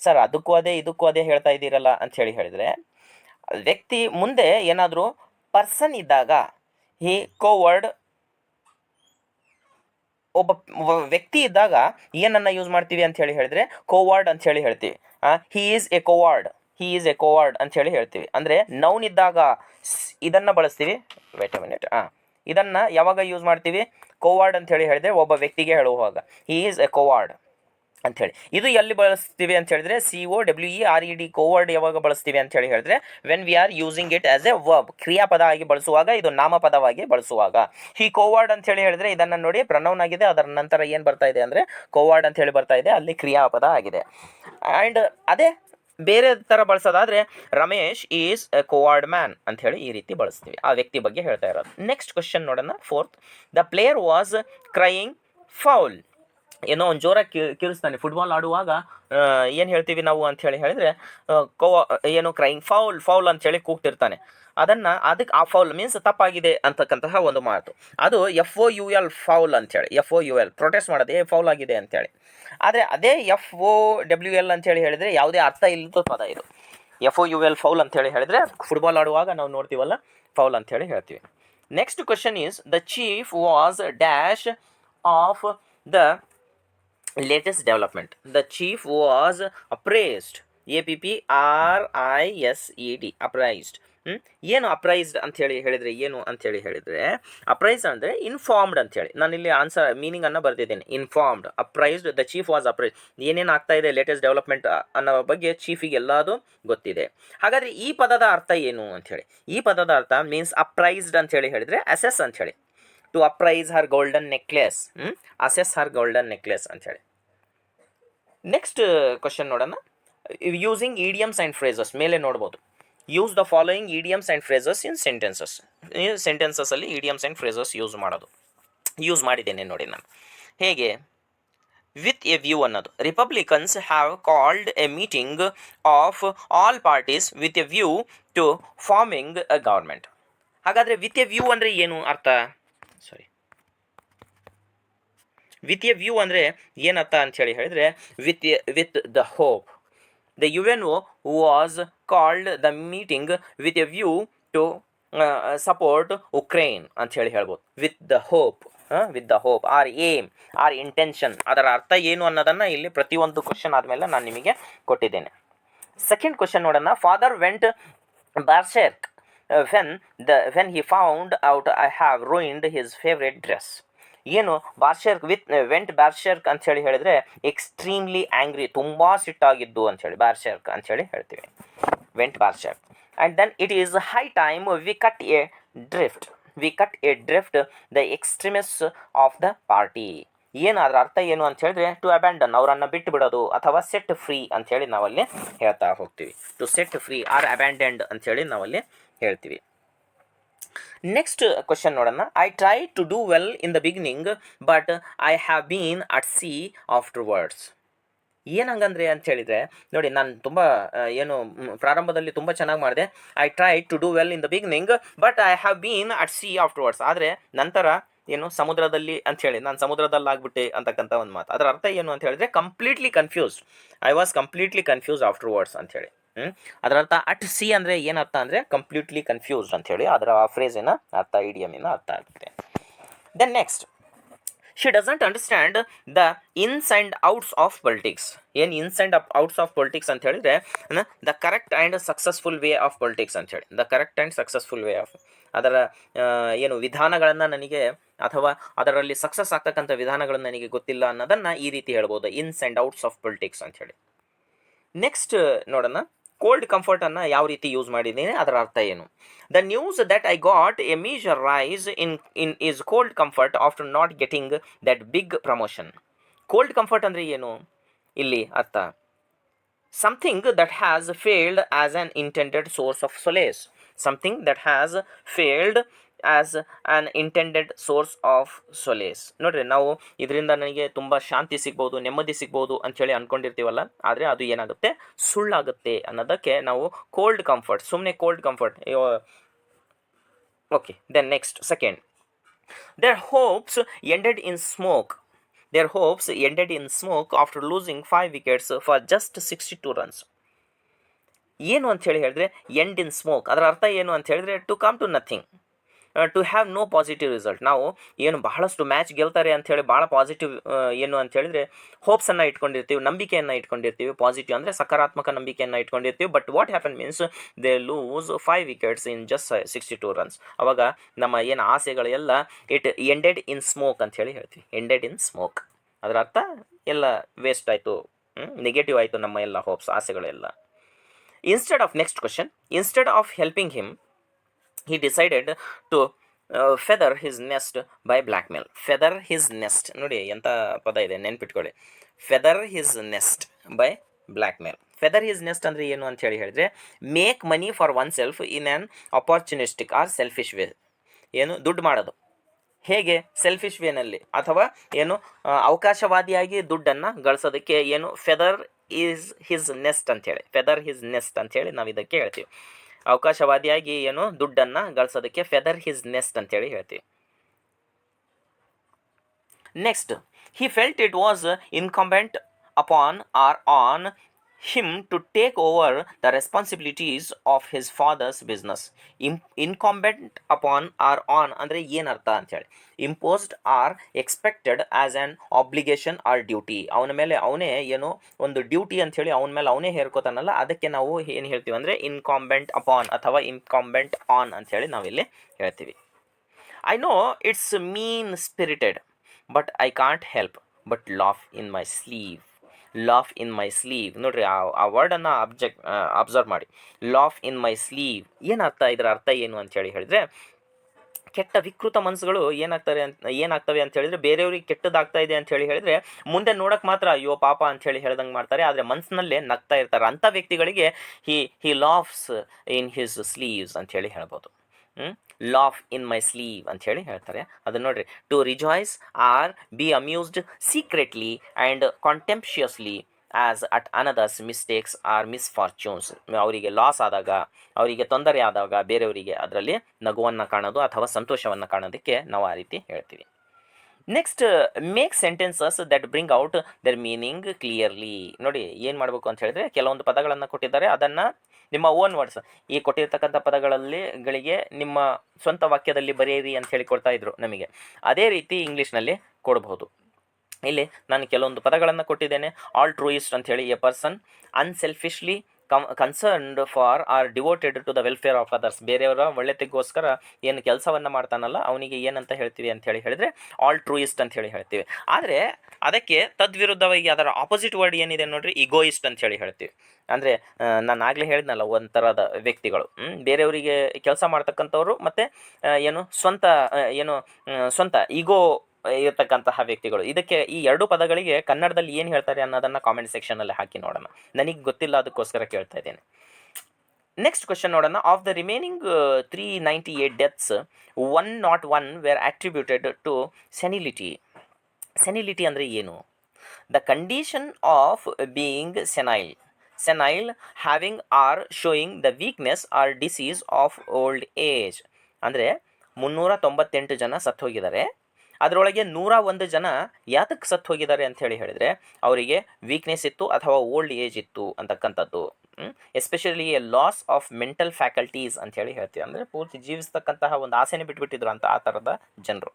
Sir ಅದಕ್ಕೂ ಅದೇ ಇದಕ್ಕೂ ಅದೇ ಹೇಳ್ತಾ ಇದ್ದೀರಲ್ಲ ಅಂಥೇಳಿ ಹೇಳಿದರೆ, ವ್ಯಕ್ತಿ ಮುಂದೆ ಏನಾದರೂ ಪರ್ಸನ್ ಇದ್ದಾಗ ಈ ಕೋವರ್ಡ್, ಒಬ್ಬ ವ್ಯಕ್ತಿ ಇದ್ದಾಗ ಏನನ್ನು ಯೂಸ್ ಮಾಡ್ತೀವಿ ಅಂಥೇಳಿ ಹೇಳಿದರೆ ಕೋವಾರ್ಡ್ ಅಂಥೇಳಿ ಹೇಳ್ತೀವಿ. ಹಿ ಈಸ್ ಎ ಕೋವಾರ್ಡ್ ಅಂಥೇಳಿ ಹೇಳ್ತೀವಿ. ಅಂದರೆ ನೌನ್ ಇದ್ದಾಗ ಇದನ್ನು ಬಳಸ್ತೀವಿ. Wait a minute. ಇದನ್ನು ಯಾವಾಗ ಯೂಸ್ ಮಾಡ್ತೀವಿ? ಕೋವಾರ್ಡ್ ಅಂಥೇಳಿ ಹೇಳಿದರೆ ಒಬ್ಬ ವ್ಯಕ್ತಿಗೆ ಹೇಳುವಾಗ ಹಿ ಈಸ್ ಎ ಕೋವಾರ್ಡ್ ಅಂಥೇಳಿ. ಇದು ಎಲ್ಲಿ ಬಳಸ್ತೀವಿ ಅಂತ ಹೇಳಿದ್ರೆ COWERD, ಕೋವರ್ಡ್ ಯಾವಾಗ ಬಳಸ್ತೀವಿ ಅಂತ ಹೇಳಿದ್ರೆ when we are using it as a verb, ಕ್ರಿಯಾಪದ ಆಗಿ ಬಳಸುವಾಗ, ಇದು ನಾಮಪದವಾಗಿ ಬಳಸುವಾಗ. ಈ ಕೋವರ್ಡ್ ಅಂತ ಹೇಳಿದ್ರೆ ಇದನ್ನು ನೋಡಿ ಪ್ರನೌನ್ ಆಗಿದೆ, ಅದರ ನಂತರ ಏನು ಬರ್ತಾ ಇದೆ ಅಂದರೆ ಕೋವರ್ಡ್ ಅಂತ ಹೇಳಿ ಬರ್ತಾ ಇದೆ, ಅಲ್ಲಿ ಕ್ರಿಯಾಪದ ಆಗಿದೆ. ಆ್ಯಂಡ್ ಅದೇ ಬೇರೆ ಥರ ಬಳಸೋದಾದರೆ ರಮೇಶ್ ಈಸ್ ಎ ಕೋವಾರ್ಡ್ ಮ್ಯಾನ್ ಅಂಥೇಳಿ ಈ ರೀತಿ ಬಳಸ್ತೀವಿ, ಆ ವ್ಯಕ್ತಿ ಬಗ್ಗೆ ಹೇಳ್ತಾ ಇರೋದು. ನೆಕ್ಸ್ಟ್ ಕ್ವಶನ್ ನೋಡೋಣ, fourth. The player was crying foul. ಏನೋ ಒಂದು ಜೋರಾಗಿ ಕಿರಿಸ್ತಾನೆ. ಫುಟ್ಬಾಲ್ ಆಡುವಾಗ ಏನು ಹೇಳ್ತೀವಿ ನಾವು ಅಂಥೇಳಿ ಹೇಳಿದರೆ ಏನು ಕ್ರೈಯಿಂಗ್ ಫೌಲ್ ಅಂಥೇಳಿ ಕೂಗ್ತಿರ್ತಾನೆ. ಅದಕ್ಕೆ ಆ ಫೌಲ್ ಮೀನ್ಸ್ ತಪ್ಪಾಗಿದೆ ಅಂತಕ್ಕಂತಹ ಒಂದು ಮಾತು. ಅದು FOUL ಫೌಲ್ ಅಂಥೇಳಿ, FOUL ಪ್ರೊಟೆಸ್ಟ್ ಮಾಡೋದು, ಫೌಲ್ ಆಗಿದೆ ಅಂಥೇಳಿ. ಆದರೆ ಅದೇ FOWL ಅಂಥೇಳಿ ಹೇಳಿದರೆ ಯಾವುದೇ ಅರ್ಥ ಇಲ್ಲದ ಪದ ಇದು. FOUL ಫೌಲ್ ಅಂಥೇಳಿ ಹೇಳಿದರೆ ಫುಟ್ಬಾಲ್ ಆಡುವಾಗ ನಾವು ನೋಡ್ತೀವಲ್ಲ, ಫೌಲ್ ಅಂಥೇಳಿ ಹೇಳ್ತೀವಿ. Next question is the chief was dash of the latest development. The chief was appraised, APPRISED, appraised ಏನು ಅಪ್ರೈಸ್ಡ್ ಅಂಥೇಳಿ ಹೇಳಿದರೆ ಏನು ಅಂಥೇಳಿ ಹೇಳಿದರೆ, ಅಪ್ರೈಸ್ಡ್ ಅಂದರೆ ಇನ್ಫಾರ್ಮ್ಡ್ ಅಂಥೇಳಿ. ನಾನಿಲ್ಲಿ ಆನ್ಸರ್ ಮೀನಿಂಗನ್ನು ಬರೆದಿದ್ದೇನೆ. Informed, apprised, the chief was apprised. ಏನೇನು ಆಗ್ತಾ ಇದೆ ಲೇಟೆಸ್ಟ್ ಡೆವಲಪ್ಮೆಂಟ್ ಅನ್ನೋ ಬಗ್ಗೆ ಚೀಫಿಗೆ ಎಲ್ಲದು ಗೊತ್ತಿದೆ. ಹಾಗಾದರೆ ಈ ಪದದ ಅರ್ಥ ಏನು ಅಂಥೇಳಿ, ಈ ಪದದ ಅರ್ಥ ಮೀನ್ಸ್ ಅಪ್ರೈಸ್ಡ್ ಅಂಥೇಳಿ ಹೇಳಿದರೆ ಅಸೆಸ್ ಅಂಥೇಳಿ. To appraise her golden necklace, assess her golden necklace ಅಂಥೇಳಿ. ನೆಕ್ಸ್ಟ್ ಕ್ವಶನ್ ನೋಡೋಣ. ಯೂಸಿಂಗ್ ಇಡಿಯಮ್ಸ್ ಆ್ಯಂಡ್ ಫ್ರೇಸಸ್ ಮೇಲೆ ನೋಡ್ಬೋದು. Use the following idioms and phrases in sentences. ಈ ಸೆಂಟೆನ್ಸಸ್ಸಲ್ಲಿ ಇಡಿಯಮ್ಸ್ ಆ್ಯಂಡ್ ಫ್ರೇಸಸ್ ಯೂಸ್ ಮಾಡಿದ್ದೇನೆ ನೋಡಿ ನಾನು. ಹೇಗೆ? ವಿತ್ ಎ ವ್ಯೂ ಅನ್ನೋದು, republicans have called a meeting of all parties with a view to forming a government. ಹಾಗಾದರೆ ವಿತ್ ಎ ವ್ಯೂ ಅಂದರೆ ಏನು ಅರ್ಥ? ವಿತ್ ಎ ವ್ಯೂ ಅಂದರೆ ಏನರ್ಥ ಅಂಥೇಳಿ ಹೇಳಿದರೆ, with the hope. The UNO was called the meeting with a view to support Ukraine ಅಂಥೇಳಿ ಹೇಳ್ಬೋದು. With the hope or aim or intention. ಅದರ ಅರ್ಥ ಏನು ಅನ್ನೋದನ್ನು ಇಲ್ಲಿ ಪ್ರತಿಯೊಂದು ಕ್ವಶನ್ ಆದಮೇಲೆ ನಾನು ನಿಮಗೆ ಕೊಟ್ಟಿದ್ದೇನೆ. ಸೆಕೆಂಡ್ ಕ್ವಶನ್ ನೋಡೋಣ. Father went berserk when he found out I have ruined his favorite dress. ಏನು ಬಾರ್ಶೆರ್ಕ್ ವೆಂಟ್ ಬಾರ್ಶೆರ್ಕ್ ಅಂಥೇಳಿ ಹೇಳಿದರೆ ಎಕ್ಸ್ಟ್ರೀಮ್ಲಿ ಆ್ಯಂಗ್ರಿ, ತುಂಬ ಸಿಟ್ಟಾಗಿದ್ದು ಅಂಥೇಳಿ ಬಾರ್ಶೆರ್ಕ್ ಅಂಥೇಳಿ ಹೇಳ್ತೀವಿ. Went berserk. And then it is high time we cut adrift the extremist of the party. ಏನು ಅದರ ಅರ್ಥ ಏನು ಅಂತ ಹೇಳಿದ್ರೆ, ಟು ಅಬ್ಯಾಂಡನ್, ಅವರನ್ನು ಬಿಟ್ಟು ಬಿಡೋದು, ಅಥವಾ ಸೆಟ್ ಫ್ರೀ ಅಂಥೇಳಿ ನಾವಲ್ಲಿ ಹೇಳ್ತಾ ಹೋಗ್ತೀವಿ. To set free or abandoned ಅಂಥೇಳಿ ನಾವಲ್ಲಿ ಹೇಳ್ತೀವಿ. ನೆಕ್ಸ್ಟ್ ಕ್ವಶನ್ ನೋಡೋಣ. I try to do well in the beginning but I have been at sea afterwards. ಏನಂಗಂದ್ರೆ ಅಂತ ಹೇಳಿದರೆ ನೋಡಿ, ನಾನು ತುಂಬ ಪ್ರಾರಂಭದಲ್ಲಿ ತುಂಬ ಚೆನ್ನಾಗಿ ಮಾಡಿದೆ. I try to do well in the beginning but I have been at sea afterwards. ಆದರೆ ನಂತರ ಸಮುದ್ರದಲ್ಲಿ ಅಂಥೇಳಿ ನಾನು ಸಮುದ್ರದಲ್ಲಿ ಆಗ್ಬಿಟ್ಟೆ ಅಂತಕ್ಕಂಥ ಒಂದು ಮಾತು. ಅದರ ಅರ್ಥ ಏನು ಅಂತ ಹೇಳಿದ್ರೆ completely confused. I was completely confuse afterwards ಅಂಥೇಳಿ. ಅದರ ಅರ್ಥ ಅಟ್ ಸಿ ಅಂದರೆ ಏನರ್ಥ ಅಂದರೆ ಕಂಪ್ಲೀಟ್ಲಿ ಕನ್ಫ್ಯೂಸ್ಡ್ ಅಂಥೇಳಿ ಅದರ ಫ್ರೇಸಿನ ಅರ್ಥ, ಇಡಿಯಮಿನ ಅರ್ಥ ಆಗುತ್ತೆ. Then next, she doesn't understand the ins and outs of politics. ಏನು ins and outs of politics ಅಂತ ಹೇಳಿದರೆ the correct and successful way of politics ಅಂಥೇಳಿ. The correct and successful way of, ಅದರ ವಿಧಾನಗಳನ್ನು ನನಗೆ, ಅಥವಾ ಅದರಲ್ಲಿ ಸಕ್ಸಸ್ ಆಗ್ತಕ್ಕಂಥ ವಿಧಾನಗಳನ್ನು ನನಗೆ ಗೊತ್ತಿಲ್ಲ ಅನ್ನೋದನ್ನು ಈ ರೀತಿ ಹೇಳ್ಬೋದು, ins and outs of politics ಅಂಥೇಳಿ. ನೆಕ್ಸ್ಟ್ ನೋಡೋಣ, ಕೋಲ್ಡ್ ಕಂಫರ್ಟನ್ನು ಯಾವ ರೀತಿ ಯೂಸ್ ಮಾಡಿದ್ದೀನಿ, ಅದರ ಅರ್ಥ ಏನು. The news that I got a major rise in is cold comfort after not getting that big promotion. Cold comfort ಅಂದರೆ ಏನು ಇಲ್ಲಿ ಅರ್ಥ? Something that has failed as an intended source of solace. Something that has failed as an intended source of solace. ನೋಡ್ರಿ, ನಾವು ಇದರಿಂದ ನನಗೆ ತುಂಬ ಶಾಂತಿ ಸಿಗ್ಬೋದು, ನೆಮ್ಮದಿ ಸಿಗ್ಬೋದು ಅಂಥೇಳಿ ಅಂದ್ಕೊಂಡಿರ್ತೀವಲ್ಲ, ಆದರೆ ಅದು ಏನಾಗುತ್ತೆ, ಸುಳ್ಳಾಗುತ್ತೆ ಅನ್ನೋದಕ್ಕೆ ನಾವು ಕೋಲ್ಡ್ ಕಂಫರ್ಟ್, ಸುಮ್ಮನೆ cold comfort. Okay, then next second, their hopes ended in smoke. Their hopes ended in smoke after losing 5 wickets for just 62 runs. ಏನು ಅಂತ ಹೇಳಿ ಹೇಳಿದ್ರೆ ಎಂಡ್ ಇನ್ ಸ್ಮೋಕ್, ಅದರ ಅರ್ಥ ಏನು ಅಂತ ಹೇಳಿದ್ರೆ to come to nothing, to have no positive result. ನಾವು ಬಹಳಷ್ಟು ಮ್ಯಾಚ್ ಗೆಲ್ತಾರೆ ಅಂಥೇಳಿ ಭಾಳ ಪಾಸಿಟಿವ್ ಅಂತ ಹೇಳಿದ್ರೆ ಹೋಪ್ಸನ್ನು ಇಟ್ಕೊಂಡಿರ್ತೀವಿ, ನಂಬಿಕೆಯನ್ನು ಇಟ್ಕೊಂಡಿರ್ತೀವಿ. ಪಾಸಿಟಿವ್ ಅಂದರೆ ಸಕಾರಾತ್ಮಕ ನಂಬಿಕೆಯನ್ನು ಇಟ್ಕೊಂಡಿರ್ತೀವಿ. But what happen means they loose 5 wickets in just 62 runs. ಅವಾಗ ನಮ್ಮ ಆಸೆಗಳೆಲ್ಲ ಇಟ್ ಎಂಡೆಡ್ ಇನ್ ಸ್ಮೋಕ್ ಅಂಥೇಳಿ ಹೇಳ್ತೀವಿ. ಎಂಡೆಡ್ ಇನ್ ಸ್ಮೋಕ್ ಅದರ ಅರ್ಥ ಎಲ್ಲ ವೇಸ್ಟ್ ಆಯಿತು, ನೆಗೆಟಿವ್ ಆಯಿತು ನಮ್ಮ ಎಲ್ಲ ಹೋಪ್ಸ್, ಆಸೆಗಳೆಲ್ಲ. Next question, instead of helping him he decided to feather his nest by blackmail. Feather his nest, ನೋಡಿ ಎಂಥ ಪದ ಇದೆ, ನೆನ್ಪಿಟ್ಕೊಳ್ಳಿ. feather his nest by blackmail. feather his nest ಅಂದರೆ ಏನು ಅಂತ ಹೇಳಿದರೆ make money for oneself in an opportunistic or selfish way. ದುಡ್ಡು ಮಾಡೋದು ಹೇಗೆ, ಸೆಲ್ಫಿಶ್ ವೇನಲ್ಲಿ, ಅಥವಾ ಅವಕಾಶವಾದಿಯಾಗಿ ದುಡ್ಡನ್ನು ಗಳಿಸೋದಕ್ಕೆ ಫೆದರ್ ಈಸ್ ಹಿಸ್ ನೆಸ್ಟ್ ಅಂಥೇಳಿ, ಫೆದರ್ ಹಿಸ್ ನೆಸ್ಟ್ ಅಂಥೇಳಿ ನಾವು ಇದಕ್ಕೆ ಹೇಳ್ತೀವಿ. ಅವಕಾಶವಾದಿಯಾಗಿ ದುಡ್ಡನ್ನು ಗಳಿಸೋದಕ್ಕೆ ಫೆದರ್ ಹಿಸ್ ನೆಸ್ಟ್ ಅಂತೇಳಿ ಹೇಳ್ತೀವಿ. Next, he felt it was incumbent upon or on him to take over the responsibilities of his father's business. Incumbent upon or on ಅಂದರೆ ಏನರ್ಥ ಅಂತೇಳಿ, imposed or expected as an obligation or duty. ಅವನ ಮೇಲೆ ಅವನೇ ಏನು ಒಂದು duty ಅಂಥೇಳಿ ಅವನ ಮೇಲೆ ಅವನೇ ಹೇರ್ಕೋತಾನಲ್ಲ, ಅದಕ್ಕೆ ನಾವು ಏನು ಹೇಳ್ತೀವಿ ಅಂದರೆ ಇನ್ಕಾಂಬೆಂಟ್ ಅಪಾನ್ ಅಥವಾ ಇನ್ಕಾಂಬೆಂಟ್ ಆನ್ ಅಂಥೇಳಿ ನಾವಿಲ್ಲಿ ಹೇಳ್ತೀವಿ. I know it's mean spirited, but I can't help but laugh in my sleeve. Laugh in my sleeve ನೋಡ್ರಿ, ಆ ವರ್ಡನ್ನು ಅಬ್ಸರ್ವ್ ಮಾಡಿ. ಲಾಫ್ ಇನ್ ಮೈ ಸ್ಲೀವ್ ಏನರ್ಥ, ಇದರ ಅರ್ಥ ಏನು ಅಂತೇಳಿ ಹೇಳಿದ್ರೆ, ಕೆಟ್ಟ ವಿಕೃತ ಮನಸ್ಸುಗಳು ಏನಾಗ್ತವೆ ಅಂತ ಹೇಳಿದ್ರೆ, ಬೇರೆಯವ್ರಿಗೆ ಕೆಟ್ಟದಾಗ್ತಾ ಇದೆ ಅಂತ ಹೇಳಿದ್ರೆ ಮುಂದೆ ನೋಡಕ್ ಮಾತ್ರ ಅಯ್ಯೋ ಪಾಪ ಅಂತ ಹೇಳಿ ಹೇಳ್ದಂಗೆ ಮಾಡ್ತಾರೆ, ಆದರೆ ಮನಸ್ಸಿನಲ್ಲೇ ನಗ್ತಾ ಇರ್ತಾರೆ. ಅಂಥ ವ್ಯಕ್ತಿಗಳಿಗೆ ಹಿ ಲಾಫ್ಸ್ ಇನ್ ಹಿಸ್ ಸ್ಲೀವ್ಸ್ ಅಂತ ಹೇಳಿ ಹೇಳ್ಬೋದು. ಲಾಫ್ ಇನ್ ಮೈ ಸ್ಲೀವ್ ಅಂತ ಹೇಳಿ ಹೇಳ್ತಾರೆ. ಅದನ್ನ ನೋಡ್ರಿ, to rejoice or be amused secretly and contemptuously as at another's mistakes or misfortunes. ಅವರಿಗೆ ಲಾಸ್ ಆದಾಗ, ಅವರಿಗೆ ತೊಂದರೆ ಆದಾಗ ಬೇರೆಯವರಿಗೆ ಅದರಲ್ಲಿ ನಗುವನ್ನು ಕಾಣೋದು ಅಥವಾ ಸಂತೋಷವನ್ನು ಕಾಣೋದಕ್ಕೆ ನಾವು ಆ ರೀತಿ ಹೇಳ್ತೀವಿ. Next, make sentences that bring out their meaning clearly. ನೋಡಿ ಏನು ಮಾಡಬೇಕು ಅಂತ ಹೇಳಿದ್ರೆ, ಕೆಲವೊಂದು ಪದಗಳನ್ನು ಕೊಟ್ಟಿದ್ದಾರೆ, ಅದನ್ನು ನಿಮ್ಮ ಓನ್ ವರ್ಡ್ಸ್, ಈ ಕೊಟ್ಟಿರ್ತಕ್ಕಂಥ ಪದಗಳಿಗೆ ನಿಮ್ಮ ಸ್ವಂತ ವಾಕ್ಯದಲ್ಲಿ ಬರೆಯಿರಿ ಅಂತ ಹೇಳಿ ಕೊಡ್ತಾ ಇದ್ರು ನಮಗೆ. ಅದೇ ರೀತಿ ಇಂಗ್ಲೀಷ್ನಲ್ಲಿ ಕೊಡಬಹುದು. ಇಲ್ಲಿ ನಾನು ಕೆಲವೊಂದು ಪದಗಳನ್ನು ಕೊಟ್ಟಿದ್ದೇನೆ. ಆಲ್ ಟ್ರೂಯಿಸ್ಟ್ ಅಂತ ಹೇಳಿ, a person unselfishly concerned for or devoted to the welfare of others. ಬೇರೆಯವರ ಒಳ್ಳೆತಿಗೋಸ್ಕರ ಏನು ಕೆಲಸವನ್ನು ಮಾಡ್ತಾನಲ್ಲ ಅವನಿಗೆ ಏನಂತ ಹೇಳ್ತೀವಿ ಅಂತ ಹೇಳಿದ್ರೆ ಆಲ್ ಟ್ರೂಯಿಸ್ಟ್ ಅಂತ ಹೇಳಿ ಹೇಳ್ತೀವಿ. ಆದರೆ ಅದಕ್ಕೆ ತದ್ವಿರುದ್ಧವಾಗಿ ಅದರ ಆಪೋಸಿಟ್ ವರ್ಡ್ ಏನಿದೆ ನೋಡ್ರಿ, ಇಗೋಯಿಸ್ಟ್ ಅಂತ ಹೇಳಿ ಹೇಳ್ತೀವಿ. ಅಂದರೆ ನಾನು ಆಗಲೇ ಹೇಳಿದ್ನಲ್ಲ, ಒಂದು ಥರದ ವ್ಯಕ್ತಿಗಳು ಬೇರೆಯವರಿಗೆ ಕೆಲಸ ಮಾಡ್ತಕ್ಕಂಥವ್ರು ಮತ್ತು ಸ್ವಂತ ಈಗೋ ಇರತಕ್ಕಂತಹ ವ್ಯಕ್ತಿಗಳು. ಇದಕ್ಕೆ ಈ ಎರಡು ಪದಗಳಿಗೆ ಕನ್ನಡದಲ್ಲಿ ಏನು ಹೇಳ್ತಾರೆ ಅನ್ನೋದನ್ನು ಕಾಮೆಂಟ್ ಸೆಕ್ಷನಲ್ಲಿ ಹಾಕಿ ನೋಡೋಣ. ನನಗೆ ಗೊತ್ತಿಲ್ಲ, ಅದಕ್ಕೋಸ್ಕರ ಕೇಳ್ತಾ ಇದ್ದೇನೆ. ನೆಕ್ಸ್ಟ್ ಕ್ವಶನ್ ನೋಡೋಣ. Of the remaining 398 deaths 101 were attributed to senility. Senility ಅಂದರೆ ಏನು? The condition of being senile having or showing the weakness or disease of old age. ಅಂದರೆ 398 ಜನ ಸತ್ತು ಹೋಗಿದ್ದಾರೆ. ಅದರೊಳಗೆ 101 ಜನ ಯಾತಕ್ಕೆ ಸತ್ತು ಹೋಗಿದ್ದಾರೆ ಅಂತ ಹೇಳಿದರೆ ಅವರಿಗೆ ವೀಕ್ನೆಸ್ ಇತ್ತು ಅಥವಾ ಓಲ್ಡ್ ಏಜ್ ಇತ್ತು ಅಂತಕ್ಕಂಥದ್ದು. Especially A loss of mental faculties ಅಂತ ಹೇಳಿ ಹೇಳ್ತೀವಿ. ಅಂದರೆ ಪೂರ್ತಿ ಜೀವಿಸ್ತಕ್ಕಂತಹ ಒಂದು ಆಸೆನೇ ಬಿಟ್ಬಿಟ್ಟಿದ್ರು ಅಂತ ಆ ಥರದ ಜನರು.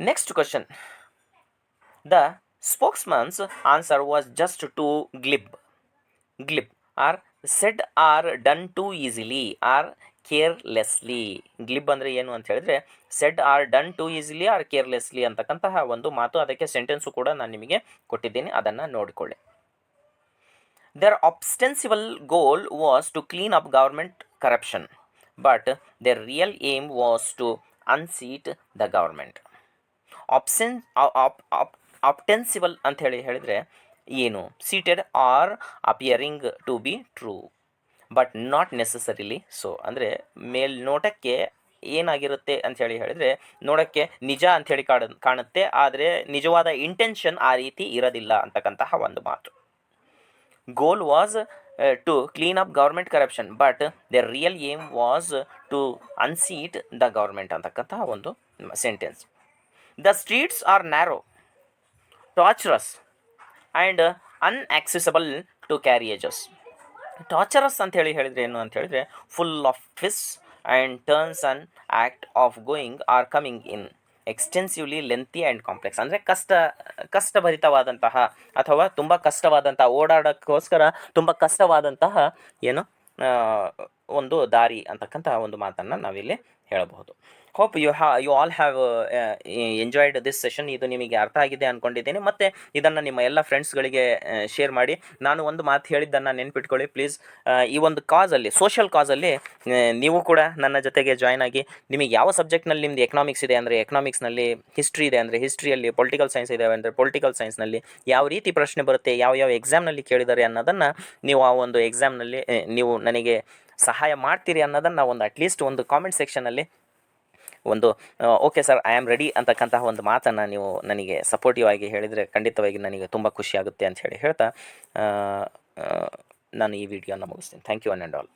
Next question. The spokesman's answer was just too glib or said or done too easily or carelessly. Glib ಅಂದರೆ ಏನು ಅಂತ ಹೇಳಿದ್ರೆ, said or done too easily or carelessly ಅಂತಕ್ಕಂತಹ ಒಂದು ಮಾತು. ಅದಕ್ಕೆ ಸೆಂಟೆನ್ಸು ಕೂಡ ನಾನು ನಿಮಗೆ ಕೊಟ್ಟಿದ್ದೀನಿ, ಅದನ್ನು ನೋಡಿಕೊಳ್ಳಿ. Their ostensible goal was to clean up government corruption, but their real aim was to unseat the government. Ostensible ಅಂತ ಹೇಳಿದರೆ ಏನು? Seated or appearing to be true but not necessarily so. ಅಂದರೆ ಮೇಲ್ನೋಟಕ್ಕೆ ಏನಾಗಿರುತ್ತೆ ಅಂತ ಹೇಳಿದರೆ ನೋಡೋಕ್ಕೆ ನಿಜ ಅಂಥೇಳಿ ಕಾಣುತ್ತೆ, ಆದರೆ ನಿಜವಾದ ಇಂಟೆನ್ಷನ್ ಆ ರೀತಿ ಇರೋದಿಲ್ಲ ಅಂತಕ್ಕಂತಹ ಒಂದು ಮಾತು. Goal was to clean up government corruption, but their real aim was to unseat the government ಅಂತಕ್ಕಂತಹ ಒಂದು sentence. The streets are narrow, tortuous and unaccessible to carriages. Torturous ಅಂತ ಹೇಳಿದರೆ ಏನು ಅಂತ ಹೇಳಿದರೆ full of twist and turns and act of going are coming in extensively lengthy and complex. ಅಂದರೆ ಕಷ್ಟಭರಿತವಾದಂತಹ ಅಥವಾ ತುಂಬ ಕಷ್ಟವಾದಂತಹ, ಓಡಾಡೋಕ್ಕೋಸ್ಕರ ತುಂಬ ಕಷ್ಟವಾದಂತಹ ಒಂದು ದಾರಿ ಅಂತಕ್ಕಂತಹ ಒಂದು ಮಾತನ್ನು ನಾವಿಲ್ಲಿ ಹೇಳಬಹುದು. Hope you all have enjoyed this session. ಇದು ನಿಮಗೆ ಅರ್ಥ ಆಗಿದೆ ಅಂದ್ಕೊಂಡಿದ್ದೀನಿ. ಮತ್ತು ಇದನ್ನು ನಿಮ್ಮ ಎಲ್ಲ ಫ್ರೆಂಡ್ಸ್ಗಳಿಗೆ ಶೇರ್ ಮಾಡಿ. ನಾನು ಒಂದು ಮಾತು ಹೇಳಿದ್ದನ್ನು ನೆನ್ಪಿಟ್ಕೊಳ್ಳಿ ಪ್ಲೀಸ್. ಈ ಒಂದು ಕಾಸಲ್ಲಿ, ಸೋಷಿಯಲ್ ಕಾಸಲ್ಲಿ ನೀವು ಕೂಡ ನನ್ನ ಜೊತೆಗೆ ಜಾಯ್ನ್ ಆಗಿ, ನಿಮಗೆ ಯಾವ ಸಬ್ಜೆಕ್ಟ್ನಲ್ಲಿ ನಿಮ್ಮದು ಎಕನಾಮಿಕ್ಸ್ ಇದೆ ಅಂದರೆ ಎಕನಾಮಿಕ್ಸ್ನಲ್ಲಿ, ಹಿಸ್ಟ್ರಿ ಇದೆ ಅಂದರೆ ಹಿಸ್ಟ್ರಿಯಲ್ಲಿ, ಪೊಲಿಟಿಕಲ್ ಸೈನ್ಸ್ ಇದೆ ಅಂದರೆ ಪೊಲಿಟಿಕಲ್ ಸೈನ್ಸ್ನಲ್ಲಿ ಯಾವ ರೀತಿ ಪ್ರಶ್ನೆ ಬರುತ್ತೆ, ಯಾವ ಎಕ್ಸಾಮ್ನಲ್ಲಿ ಕೇಳಿದ್ದಾರೆ ಅನ್ನೋದನ್ನು ನೀವು ಆ ಒಂದು ಎಕ್ಸಾಮ್ನಲ್ಲಿ ನೀವು ನನಗೆ ಸಹಾಯ ಮಾಡ್ತೀರಿ ಅನ್ನೋದನ್ನು ಒಂದು ಅಟ್ಲೀಸ್ಟ್ ಒಂದು ಕಾಮೆಂಟ್ ಸೆಕ್ಷನಲ್ಲಿ ಒಂದು okay sir I am ready ಅಂತಕ್ಕಂತಹ ಒಂದು ಮಾತನ್ನು ನೀವು ನನಗೆ ಸಪೋರ್ಟಿವ್ ಆಗಿ ಹೇಳಿದರೆ ಖಂಡಿತವಾಗಿ ನನಗೆ ತುಂಬ ಖುಷಿಯಾಗುತ್ತೆ ಅಂತ ಹೇಳ್ತಾ ನಾನು ಈ ವಿಡಿಯೋನ ಮುಗಿಸ್ತೀನಿ. Thank you one and all.